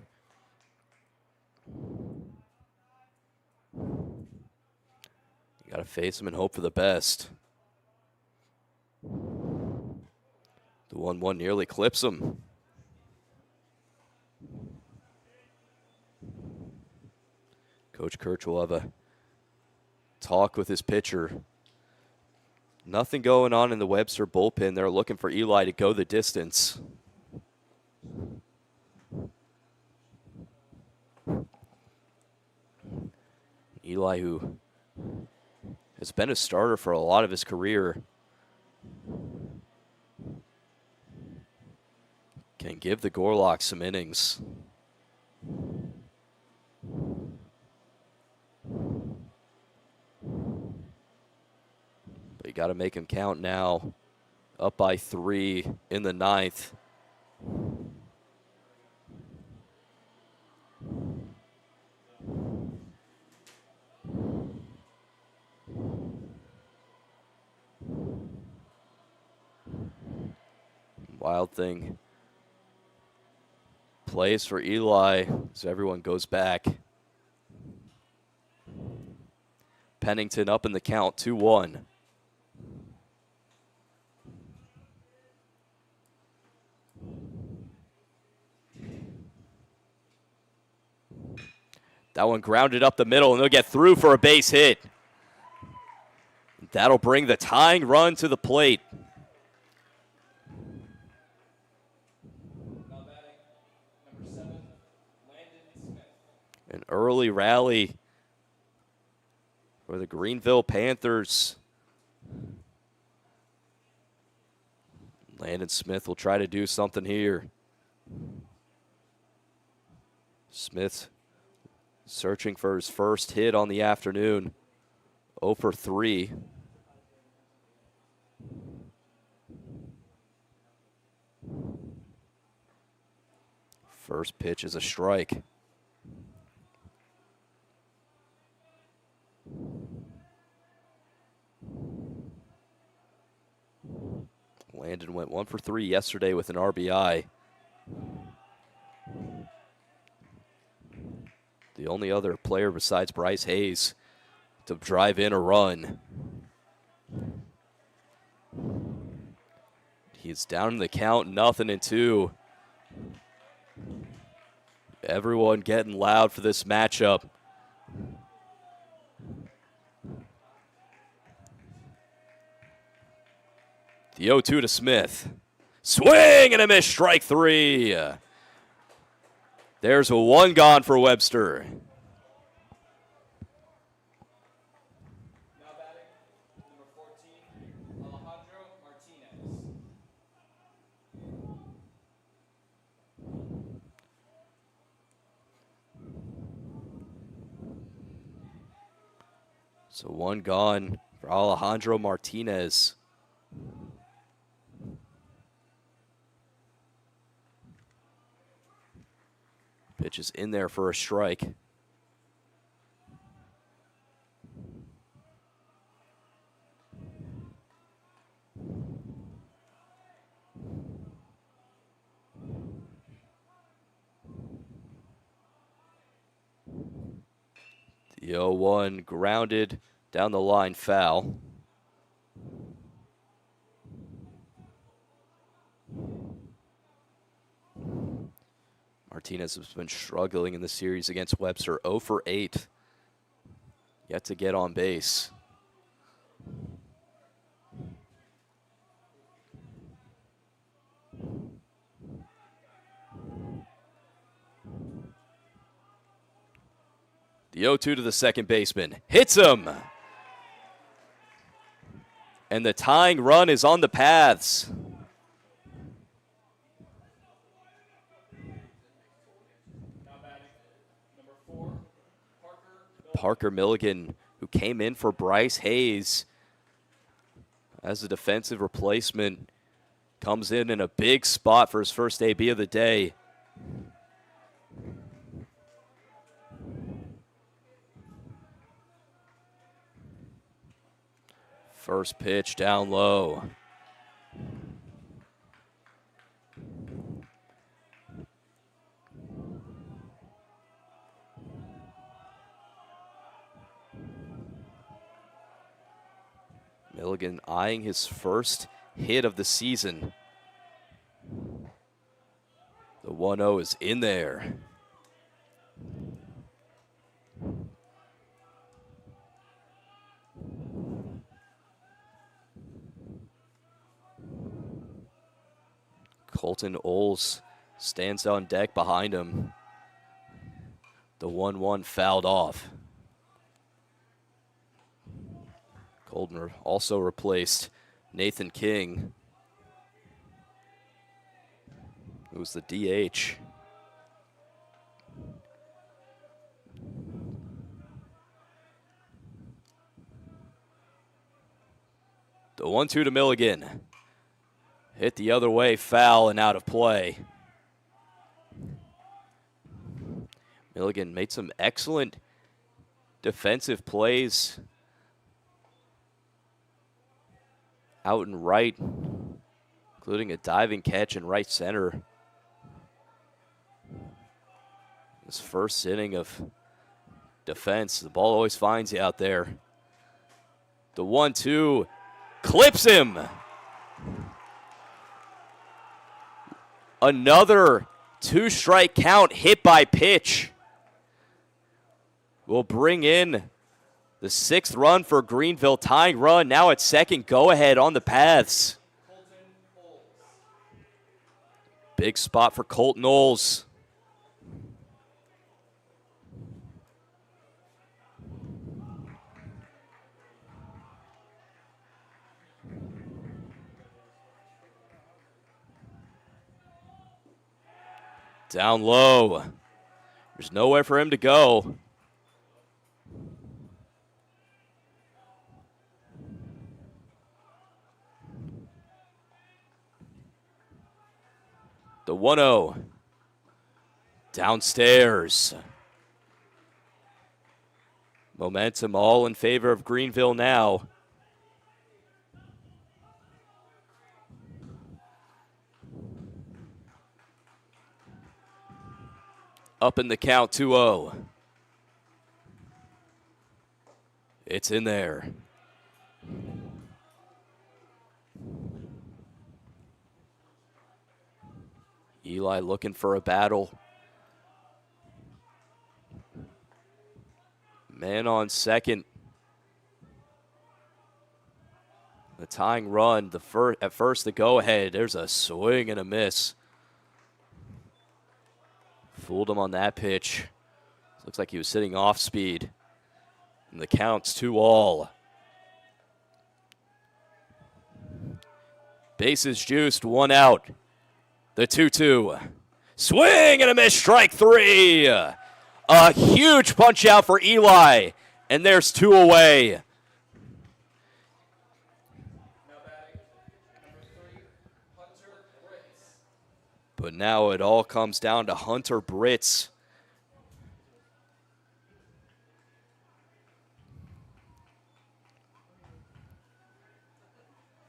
You got to face him and hope for the best. The 1-1 nearly clips him. Coach Kirch will have a talk with his pitcher. Nothing going on in the Webster bullpen. They're looking for Eli to go the distance. Eli, who has been a starter for a lot of his career. can give the Gorlocks some innings. But you got to make them count now. Up by 3 in the 9th. Wild Thing plays for Eli as everyone goes back. Pennington up in the count, 2-1. That one grounded up the middle, and they'll get through for a base hit. That'll bring the tying run to the plate. Now batting, number 7, Landon Smith. An early rally for the Greenville Panthers. Landon Smith will try to do something here. Smith searching for his first hit on the afternoon. 0 for 3. First pitch is a strike. Landon went 1 for 3 yesterday with an RBI. The only other player besides Bryce Hayes to drive in a run. He's down in the count, 0-2. Everyone getting loud for this matchup. The 0-2 to Smith. Swing and a miss, strike 3. There's a 1 gone for Webster. Now batting, number 14, Alejandro Martinez. So 1 gone for Alejandro Martinez. Pitch is in there for a strike. The 0-1 grounded down the line, foul. Martinez has been struggling in the series against Webster, 0 for 8. Yet to get on base. The 0-2 to the second baseman. Hits him! And the tying run is on the paths. Now batting, number 4, Parker Milligan, who came in for Bryce Hayes as a defensive replacement, comes in a big spot for his first AB of the day. First pitch down low. Milligan eyeing his first hit of the season. The 1-0 is in there. Colton Oles stands on deck behind him. The 1-1 fouled off. Colton also replaced Nathan King. It was the DH. The 1-2 to Milligan. Hit the other way, foul and out of play. Milligan made some excellent defensive plays out and right, including a diving catch in right center. This first inning of defense, the ball always finds you out there. The 1-2 clips him. Another 2-strike count hit by pitch will bring in the 6th run for Greenville, tying run now at second, go ahead on the paths. Big spot for Colton Knowles. Down low. There's nowhere for him to go. The 1-0. Downstairs. Momentum all in favor of Greenville now. Up in the count, 2-0. It's in there. Eli looking for a battle. Man on second. The tying run, at first the go-ahead. There's a swing and a miss. Fooled him on that pitch. Looks like he was sitting off speed. And the count's 2-all. Bases juiced, 1 out. The 2-2. Swing and a miss, strike 3. A huge punch out for Eli. And there's 2 away. But now it all comes down to Hunter Britz.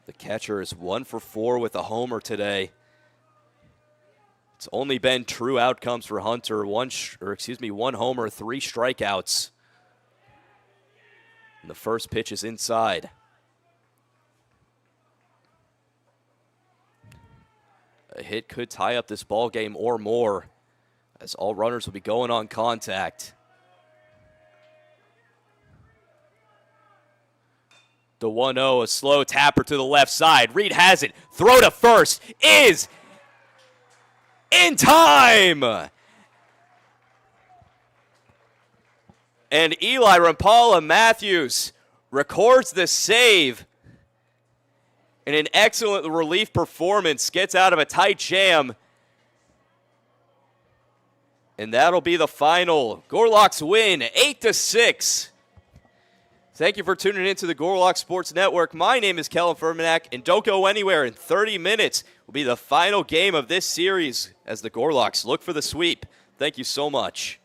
The catcher is 1 for 4 with a homer today. It's only been true outcomes for Hunter. 1 homer, 3 strikeouts. And the first pitch is inside. A hit could tie up this ball game or more, as all runners will be going on contact. The 1-0, a slow tapper to the left side. Reed has it. Throw to first is in time. And Eli Rampala Matthews records the save. In an excellent relief performance, gets out of a tight jam. And that'll be the final. Gorloks win 8-6. Thank you for tuning in to the Gorlock Sports Network. My name is Kellen Furmanak, and don't go anywhere. In 30 minutes will be the final game of this series as the Gorlocks look for the sweep. Thank you so much.